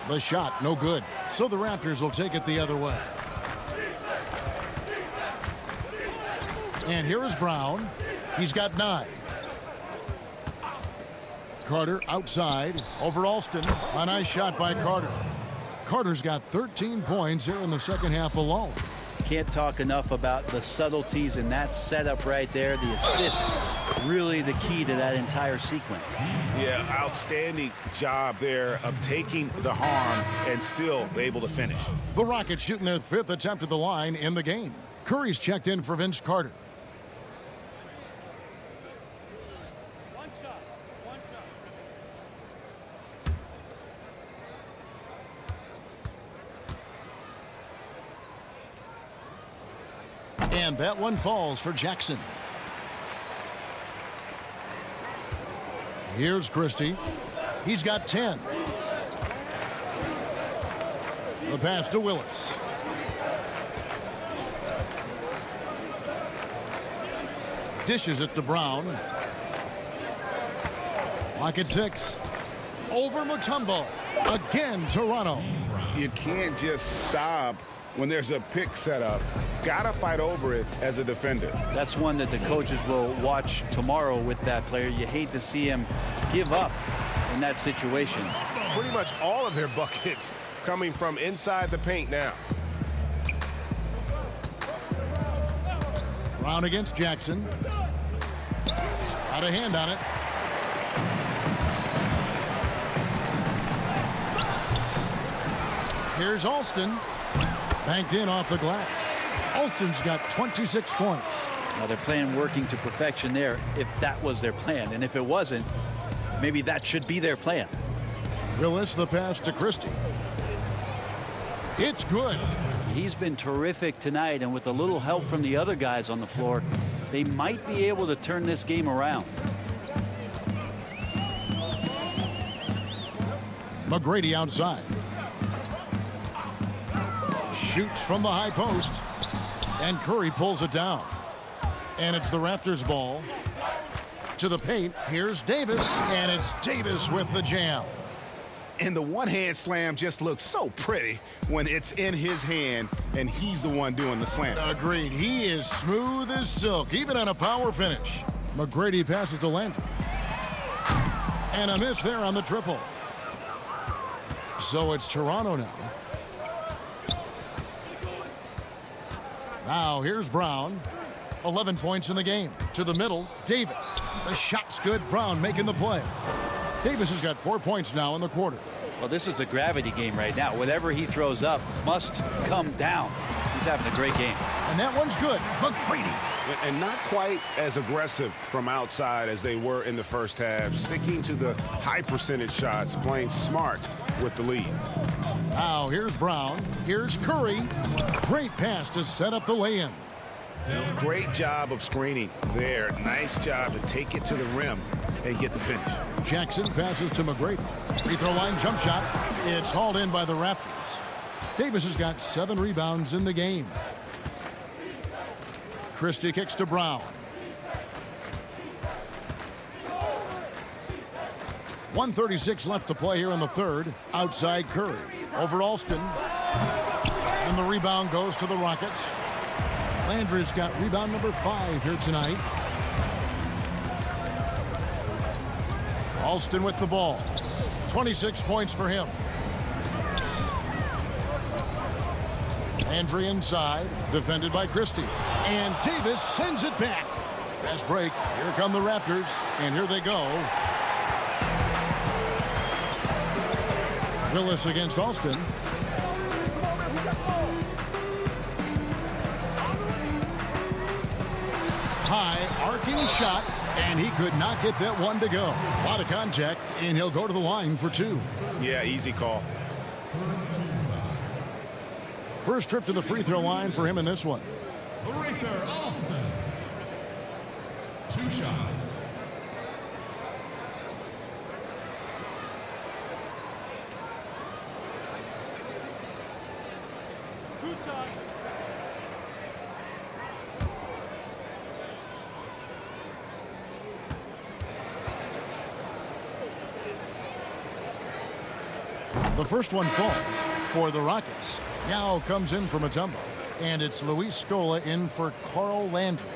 The shot, no good. So the Raptors will take it the other way. And here is Brown. He's got 9. Carter outside over Alston. A nice shot by Carter. Carter's got 13 points here in the second half alone. Can't talk enough about the subtleties in that setup right there. The assist, really the key to that entire sequence. Yeah, outstanding job there of taking the harm and still able to finish. The Rockets shooting their 5th attempt at the line in the game. Curry's checked in for Vince Carter. And that one falls for Jackson. Here's Christie. He's got 10. The pass to Willis. Dishes it to Brown. Clock at 6. Over Mutombo. Again, Toronto. You can't just stop when there's a pick set up. Gotta fight over it as a defender. That's one that the coaches will watch tomorrow with that player. You hate to see him give up in that situation. Pretty much all of their buckets coming from inside the paint now. Brown against Jackson. Got a hand on it. Here's Alston. Banked in off the glass. Alston's got 26 points. Now they're playing working to perfection there if that was their plan. And if it wasn't, maybe that should be their plan. Willis the pass to Christie. It's good. He's been terrific tonight, and with a little help from the other guys on the floor, they might be able to turn this game around. McGrady outside. Shoots from the high post. And Curry pulls it down. And it's the Raptors ball. To the paint. Here's Davis. And it's Davis with the jam. And the one-hand slam just looks so pretty when it's in his hand and he's the one doing the slam. Agreed. He is smooth as silk, even on a power finish. McGrady passes to Landry. And a miss there on the triple. So it's Toronto now. Now here's Brown. 11 points in the game. To the middle, Davis. The shot's good. Brown making the play. Davis has got 4 points now in the quarter. Well, this is a gravity game right now. Whatever he throws up must come down. He's having a great game. And that one's good. McGrady. And not quite as aggressive from outside as they were in the first half. Sticking to the high percentage shots, playing smart with the lead. Now here's Brown. Here's Curry. Great pass to set up the lay-in. Great job of screening there. Nice job to take it to the rim and get the finish. Jackson passes to McGrady. Free throw line jump shot. It's hauled in by the Raptors. Davis has got 7 rebounds in the game. Christie kicks to Brown. 1:36 left to play here in the third. Outside Curry. Over Alston. And the rebound goes to the Rockets. Landry's got rebound number 5 here tonight. Alston with the ball. 26 points for him. Landry inside, defended by Christie. And Davis sends it back. Fast break. Here come the Raptors, and here they go. Willis against Alston. High arcing shot, and he could not get that one to go. A lot of contact, and he'll go to the line for 2. Yeah, easy call. First trip to the free throw line for him in this one. Breaker Alston. 2 shots. The first one falls for the Rockets. Now comes in for Mutombo. And it's Luis Scola in for Carl Landry.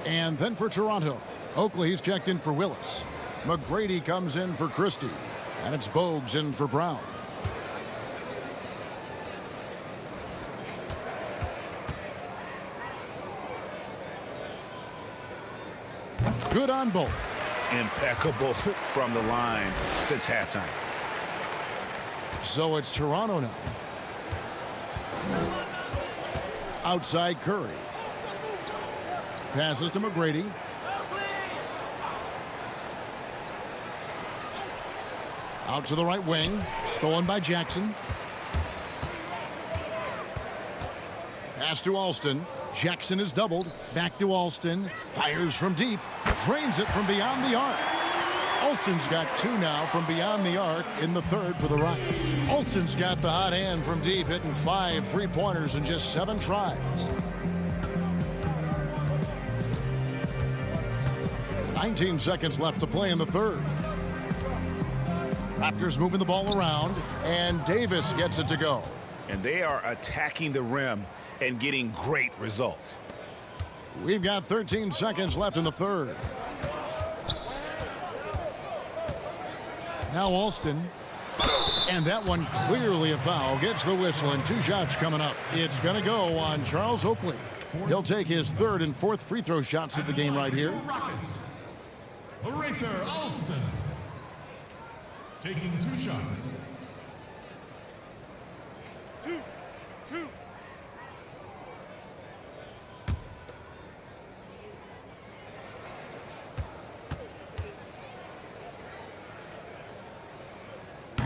And then for Toronto, Oakley's checked in for Willis. McGrady comes in for Christie. And it's Bogues in for Brown. Good on both. Impeccable from the line since halftime. So it's Toronto now. Outside Curry. Passes to McGrady. Out to the right wing. Stolen by Jackson. Pass to Alston. Jackson is doubled. Back to Alston. Fires from deep. Drains it from beyond the arc. Alston's got 2 now from beyond the arc in the third for the Rockets. Alston's got the hot hand from deep, hitting 5 3-pointers in just 7 tries. 19 seconds left to play in the third. Raptors moving the ball around, and Davis gets it to go. And they are attacking the rim and getting great results. We've got 13 seconds left in the third. Now Alston. And that one clearly a foul. Gets the whistle, and 2 shots coming up. It's going to go on Charles Oakley. He'll take his 3rd and 4th free throw shots at the game right here. Rockets. Rafer Alston. Taking 2 shots. 2.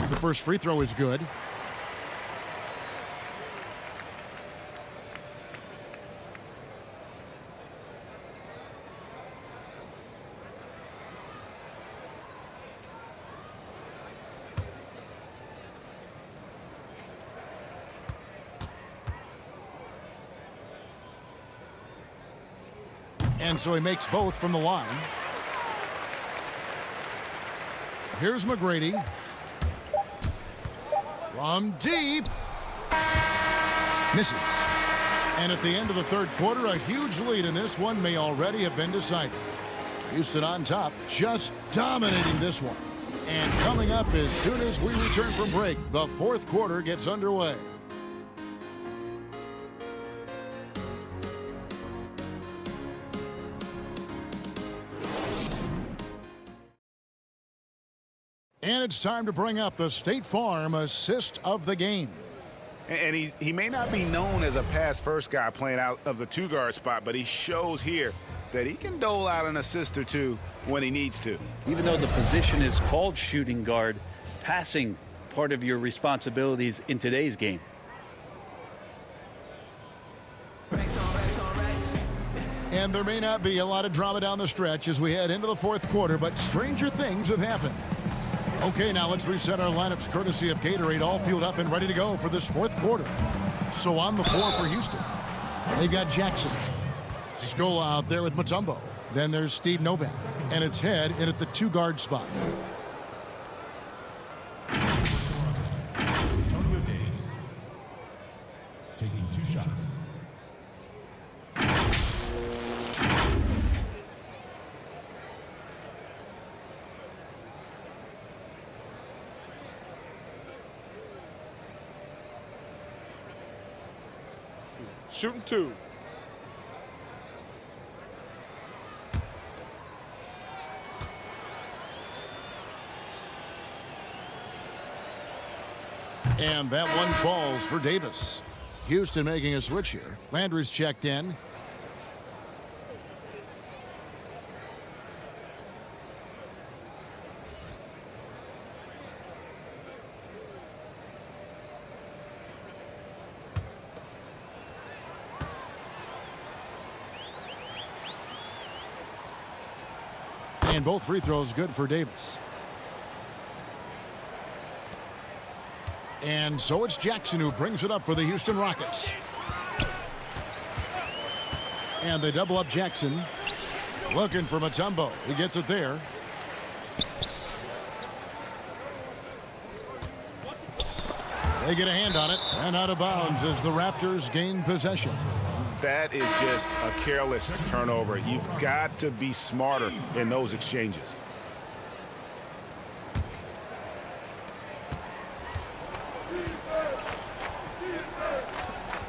The first free throw is good. And so he makes both from the line. Here's McGrady. From deep. Misses. And at the end of the third quarter, a huge lead in this one may already have been decided. Houston on top, just dominating this one. And coming up as soon as we return from break, the fourth quarter gets underway. And it's time to bring up the State Farm assist of the game. And he may not be known as a pass-first guy playing out of the 2-guard spot, but he shows here that he can dole out an assist or 2 when he needs to. Even though the position is called shooting guard, passing part of your responsibilities in today's game. And there may not be a lot of drama down the stretch as we head into the fourth quarter, but stranger things have happened. Okay, now let's reset our lineups courtesy of Gatorade, all fueled up and ready to go for this fourth quarter. So on the floor for Houston, they've got Jackson. Scola out there with Mutombo. Then there's Steve Novak, and it's Head in at the 2-guard spot. Antonio Davis. Taking 2 shots. Shooting 2. And that one falls for Davis. Houston making a switch here. Landry's checked in. And both free throws good for Davis. And so it's Jackson who brings it up for the Houston Rockets. And they double up Jackson. Looking for Mutombo. He gets it there. They get a hand on it and out of bounds as the Raptors gain possession. That is just a careless turnover. You've got to be smarter in those exchanges.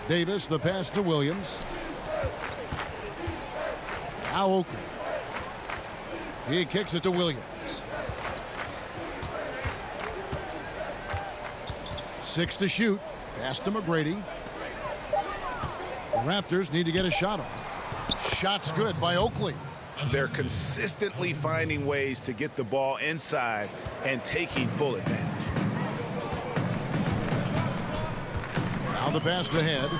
Davis, the pass to Williams. Now Oakley. He kicks it to Williams. 6 to shoot. Pass to McGrady. The Raptors need to get a shot off. Shot's good by Oakley. They're consistently finding ways to get the ball inside and taking full advantage. Now the pass to Head.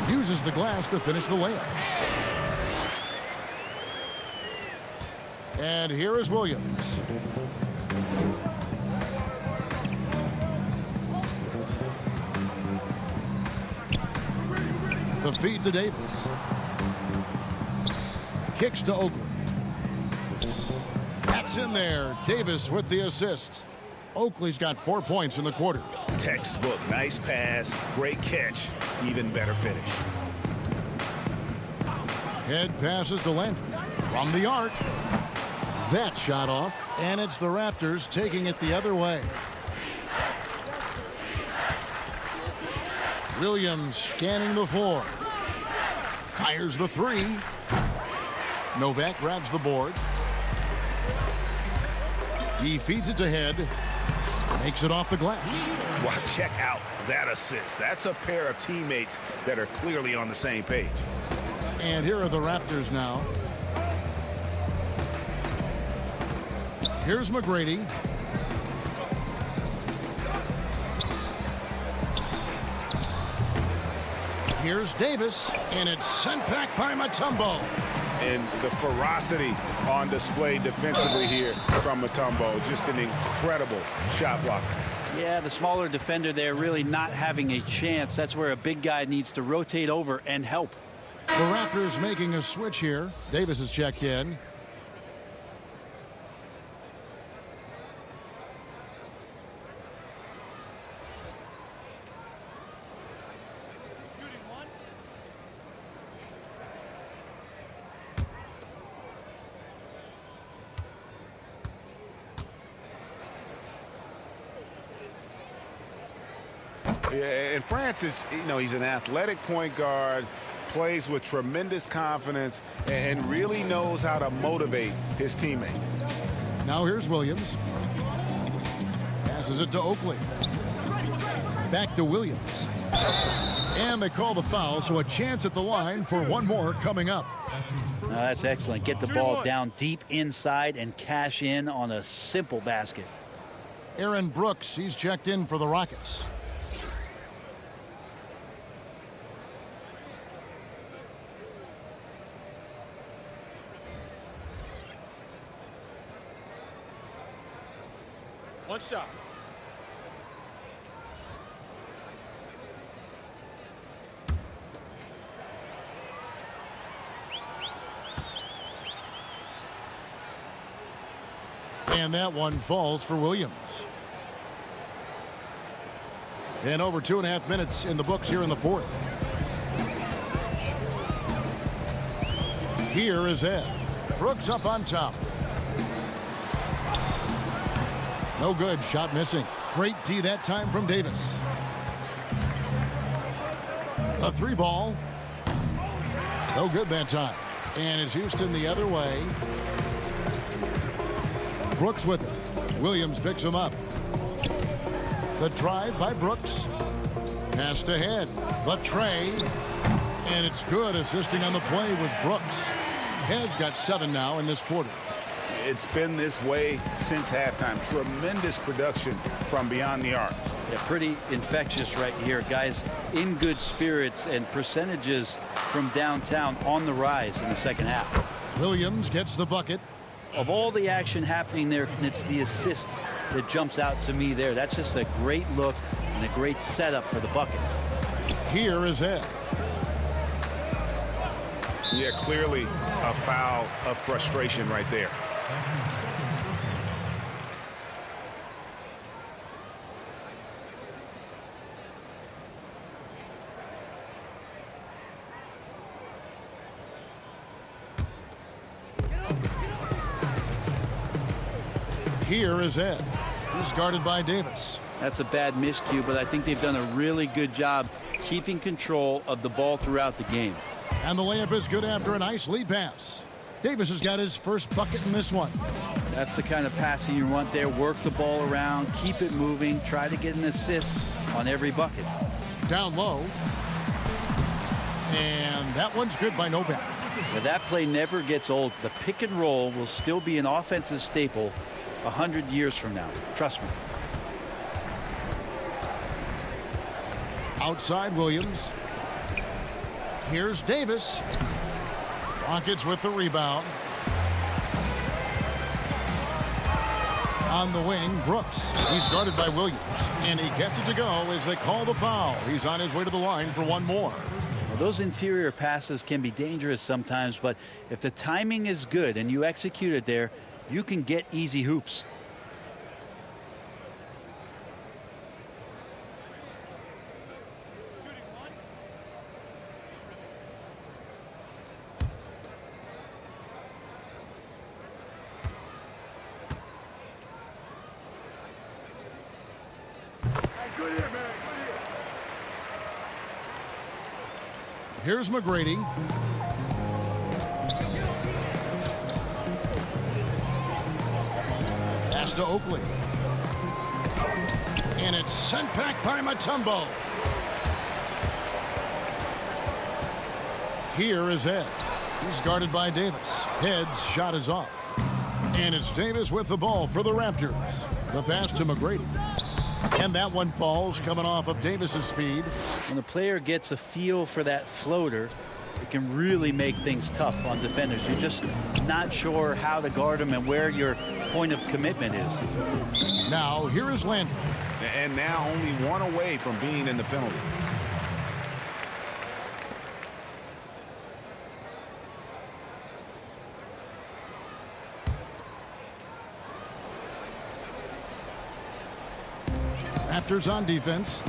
Uses the glass to finish the layup. And here is Williams. The feed to Davis. Kicks to Oakley. That's in there. Davis with the assist. Oakley's got 4 points in the quarter. Textbook. Nice pass. Great catch. Even better finish. Head passes to Landry from the arc. That shot off, and it's the Raptors taking it the other way. Williams scanning the floor. Fires the three. Novak grabs the board. He feeds it to Head. Makes it off the glass. Wow, check out that assist. That's a pair of teammates that are clearly on the same page. And here are the Raptors now. Here's McGrady. Here's Davis, and it's sent back by Mutombo. And the ferocity on display defensively here from Mutombo. Just an incredible shot blocker. Yeah, the smaller defender there really not having a chance. That's where a big guy needs to rotate over and help. The Raptors making a switch here. Davis is checked in. Yeah, and France is, he's an athletic point guard, plays with tremendous confidence, and really knows how to motivate his teammates. Now here's Williams. Passes it to Oakley. Back to Williams. And they call the foul, so a chance at the line for one more coming up. That's excellent. Get the ball down deep inside and cash in on a simple basket. Aaron Brooks, he's checked in for the Rockets. One shot. And that one falls for Williams. And over 2.5 minutes in the books here in the fourth. Here is Ed. Brooks up on top. No good. Shot missing. Great D that time from Davis. A three ball. No good that time. And it's Houston the other way. Brooks with it. Williams picks him up. The drive by Brooks. Pass to Head. The tray. And it's good. Assisting on the play was Brooks. Head's got 7 now in this quarter. It's been this way since halftime. Tremendous production from beyond the arc. Yeah, pretty infectious right here. Guys in good spirits and percentages from downtown on the rise in the second half. Williams gets the bucket. Of all the action happening there, it's the assist that jumps out to me there. That's just a great look and a great setup for the bucket. Here is Ed. Yeah, clearly a foul of frustration right there. Here is Ed. He's guarded by Davis. That's a bad miscue, but I think they've done a really good job keeping control of the ball throughout the game. And the layup is good after a nice lead pass. Davis has got his first bucket in this one. That's the kind of passing you want there. Work the ball around, keep it moving, try to get an assist on every bucket. Down low. And that one's good by Novak. But that play never gets old. The pick and roll will still be an offensive staple 100 years from now. Trust me. Outside Williams. Here's Davis. Rockets with the rebound. On the wing, Brooks. He's guarded by Williams. And he gets it to go as they call the foul. He's on his way to the line for one more. Well, those interior passes can be dangerous sometimes, but if the timing is good and you execute it there, you can get easy hoops. Here's McGrady. Pass to Oakley. And it's sent back by Mutombo. Here is Ed. He's guarded by Davis. Head's shot is off. And it's Davis with the ball for the Raptors. The pass to McGrady. And that one falls coming off of Davis's feed. When a player gets a feel for that floater, it can really make things tough on defenders. You're just not sure how to guard them and where your point of commitment is. Now, here is Landry. And now only one away from being in the penalty. Raptors on defense.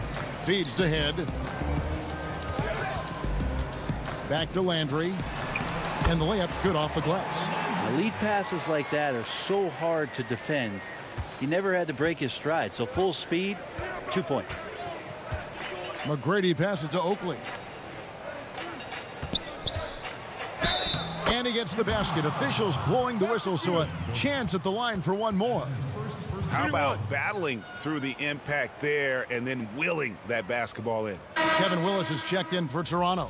Feeds to Head. Back to Landry. And the layup's good off the glass. Now, lead passes like that are so hard to defend. He never had to break his stride. So full speed, 2 points. McGrady passes to Oakley. And he gets the basket. Officials blowing the whistle, so a chance at the line for one more. How about battling through the impact there and then willing that basketball in? Kevin Willis is checked in for Toronto.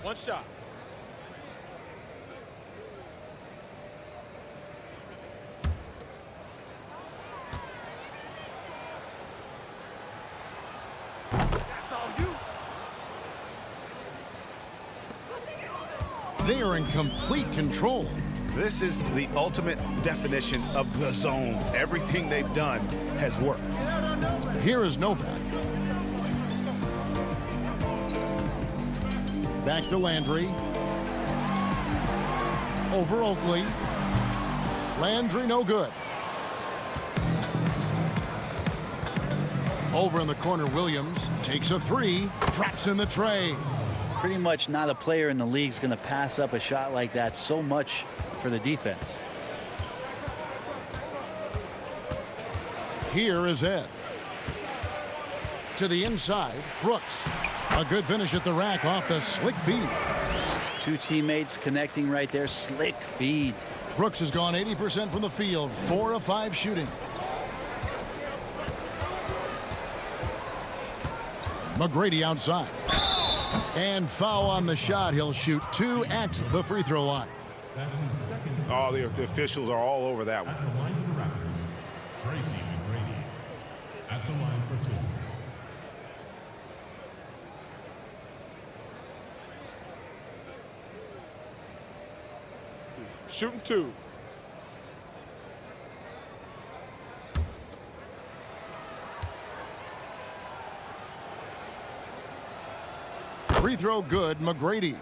One shot. They are in complete control. This is the ultimate definition of the zone. Everything they've done has worked. Here is Novak. Back to Landry. Over Oakley. Landry no good. Over in the corner, Williams takes a three, drops in the tray. Pretty much not a player in the league is going to pass up a shot like that. So much for the defense. Here is Ed. To the inside, Brooks. A good finish at the rack off the slick feed. Two teammates connecting right there. Slick feed. Brooks has gone 80% from the field, 4 of 5 shooting. McGrady outside. And foul on the shot. He'll shoot 2 at the free throw line. That's his second. Oh, the officials are all over that one. At the line for the Raptors, Tracy McGrady. At the line for 2. Shooting 2. Free throw good, McGrady.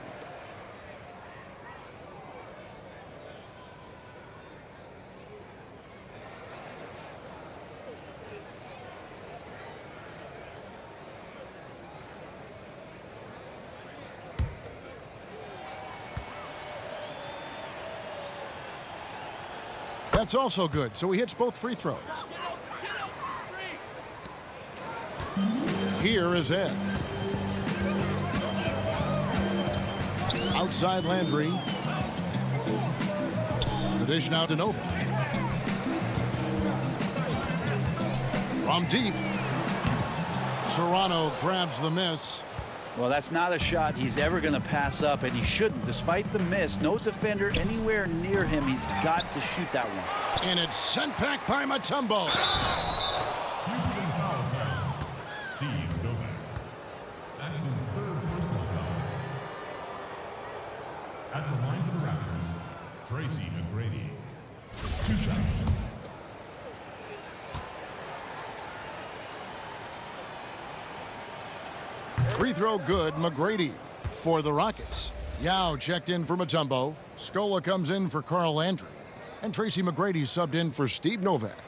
That's also good, so he hits both free throws. Here is Ed. Outside Landry. The dish now to Nova. From deep. Toronto grabs the miss. Well, that's not a shot he's ever going to pass up, and he shouldn't. Despite the miss, no defender anywhere near him. He's got to shoot that one. And it's sent back by Mutombo. Houston foul call. Steve Novak. That's his third personal foul. At the line for the Raptors, Tracy McGrady. 2 shots. Free throw good, McGrady for the Rockets. Yao checked in for Mutombo. Scola comes in for Carl Landry. And Tracy McGrady subbed in for Steve Novak.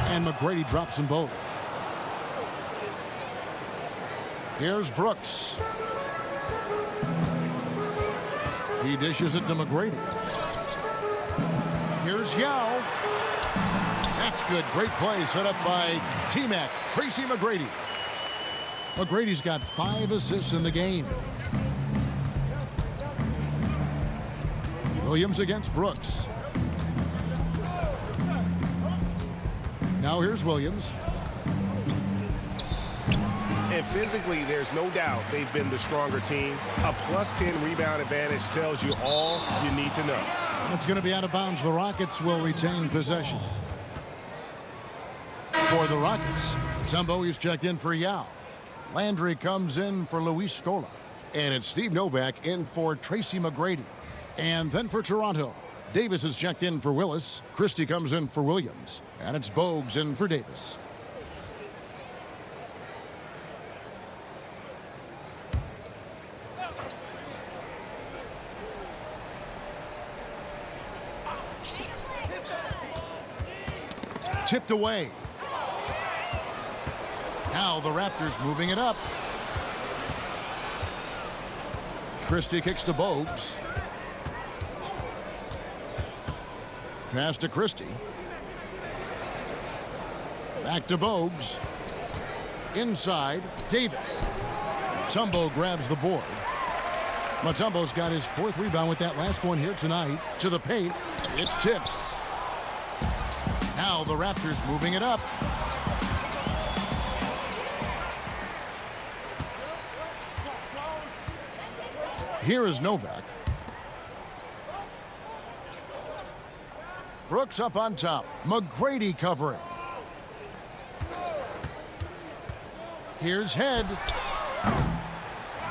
And McGrady drops them both. Here's Brooks. He dishes it to McGrady. Here's Yao. That's good. Great play set up by T-Mac, Tracy McGrady. McGrady's got 5 assists in the game. Williams against Brooks. Now here's Williams. And physically, there's no doubt they've been the stronger team. A +10 rebound advantage tells you all you need to know. It's going to be out of bounds. The Rockets will retain possession. For the Rockets, Mutombo is checked in for Yao. Landry comes in for Luis Scola. And it's Steve Novak in for Tracy McGrady. And then for Toronto, Davis is checked in for Willis. Christie comes in for Williams. And it's Bogues in for Davis. Tipped away. Now the Raptors moving it up. Christie kicks to Bogues. Pass to Christie. Back to Bogues. Inside, Davis. Mutombo grabs the board. Mutombo's got his 4th rebound with that last one here tonight. To the paint. It's tipped. Now the Raptors moving it up. Here is Novak. Brooks up on top. McGrady covering. Here's Head.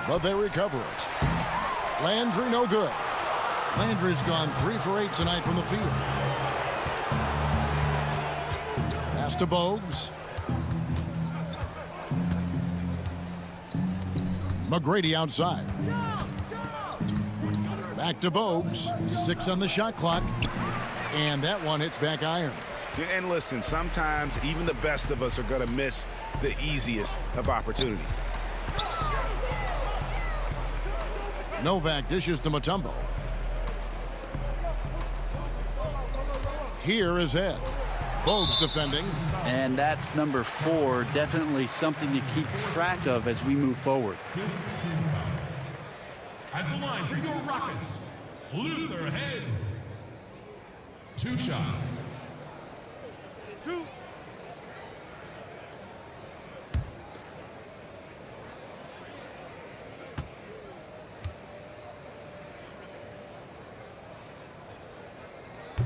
But they recover it. Landry no good. Landry's gone 3 for 8 tonight from the field. Pass to Bogues. McGrady outside. Back to Bogues. 6 on the shot clock. And that one hits back iron. And listen, sometimes even the best of us are going to miss the easiest of opportunities. Novak dishes to Mutombo. Here is Ed. Bogues defending. And that's number 4. Definitely something to keep track of as we move forward. At the line for your Rockets, Luther Head. 2 shots. 2.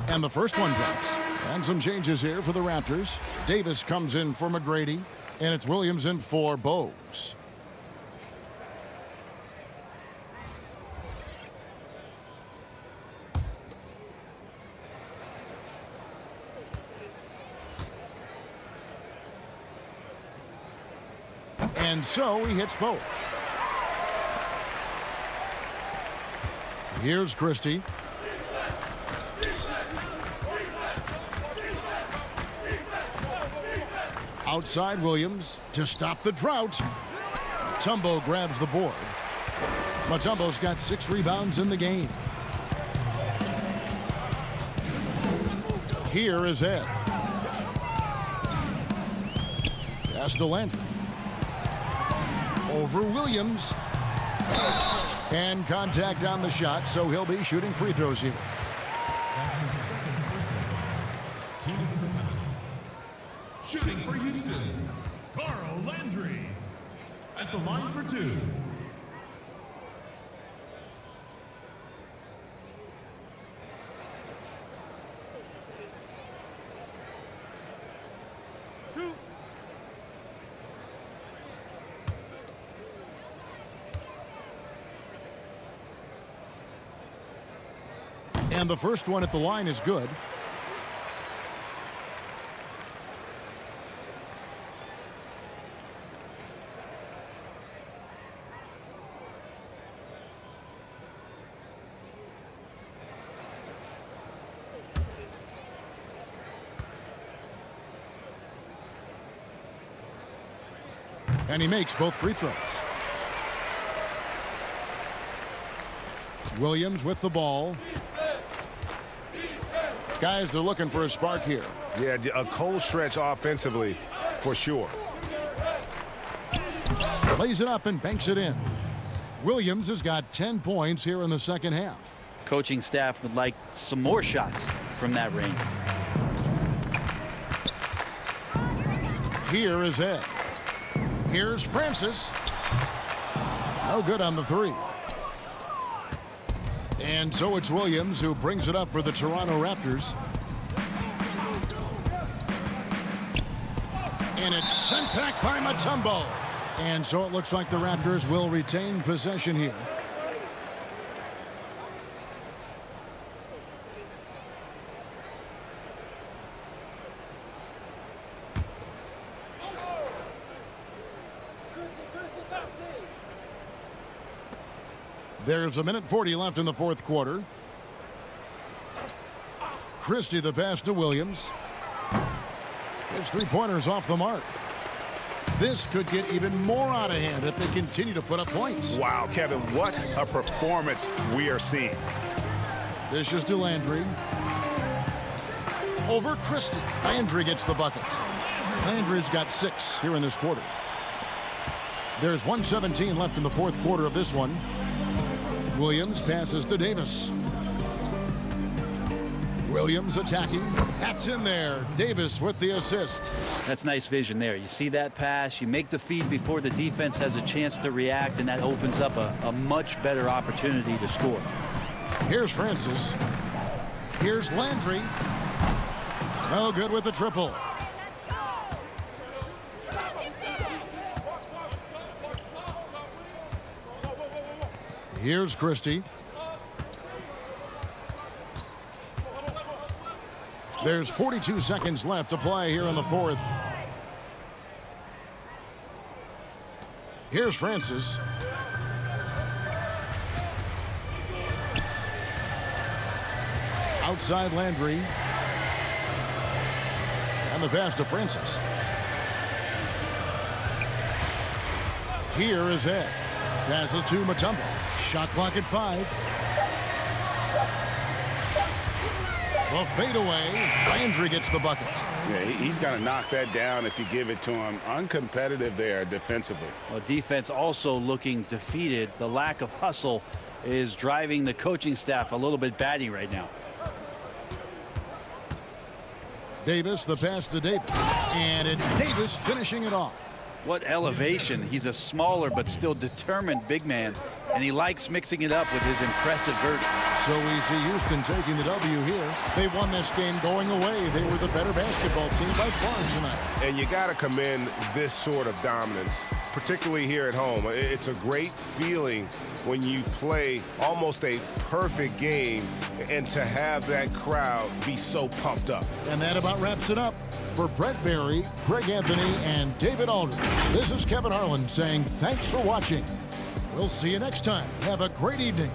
And the first one drops. And some changes here for the Raptors. Davis comes in for McGrady. And it's Williams in for Bogues. And so he hits both. Here's Christie. Outside Williams to stop the drought. Mutombo grabs the board. Mutombo's got 6 rebounds in the game. Here is Ed. Pass to Landry. Over Williams. And contact on the shot, so he'll be shooting free throws here. Shooting for Houston, Carl Landry. At the line for 2. And the first one at the line is good. And he makes both free throws. Williams with the ball. Guys are looking for a spark here. Yeah, a cold stretch offensively for sure. Lays it up and banks it in. Williams has got 10 points here in the second half. Coaching staff would like some more shots from that range. Here is Ed. Here's Francis. No good on the 3. And so it's Williams who brings it up for the Toronto Raptors. And it's sent back by Mutombo. And so it looks like the Raptors will retain possession here. There's 1:40 left in the fourth quarter. Christie the pass to Williams. His 3-pointers off the mark. This could get even more out of hand if they continue to put up points. Wow, Kevin, what a performance we are seeing. This is to Landry. Over Christie. Landry gets the bucket. Landry's got 6 here in this quarter. There's 1:17 left in the fourth quarter of this one. Williams passes to Davis. Williams attacking. That's in there. Davis with the assist. That's nice vision there. You see that pass, you make the feed before the defense has a chance to react, and that opens up a much better opportunity to score. Here's Francis. Here's Landry. No good with the triple. Here's Christie. There's 42 seconds left to play here in the fourth. Here's Francis. Outside Landry. And the pass to Francis. Here is Ed. Passes to Mutombo. Shot clock at 5. The fadeaway. Landry gets the bucket. Yeah, he's got to knock that down if you give it to him. Uncompetitive there defensively. Well, defense also looking defeated. The lack of hustle is driving the coaching staff a little bit batty right now. Davis, the pass to Davis. And it's Davis finishing it off. What elevation. He's a smaller but still determined big man, and he likes mixing it up with his impressive vert. So we see Houston taking the W here. They won this game going away. They were the better basketball team by far tonight. And you got to commend this sort of dominance, particularly here at home. It's a great feeling when you play almost a perfect game and to have that crowd be so pumped up. And that about wraps it up. For Brett Barry, Greg Anthony, and David Aldridge, this is Kevin Harlan saying thanks for watching. We'll see you next time. Have a great evening.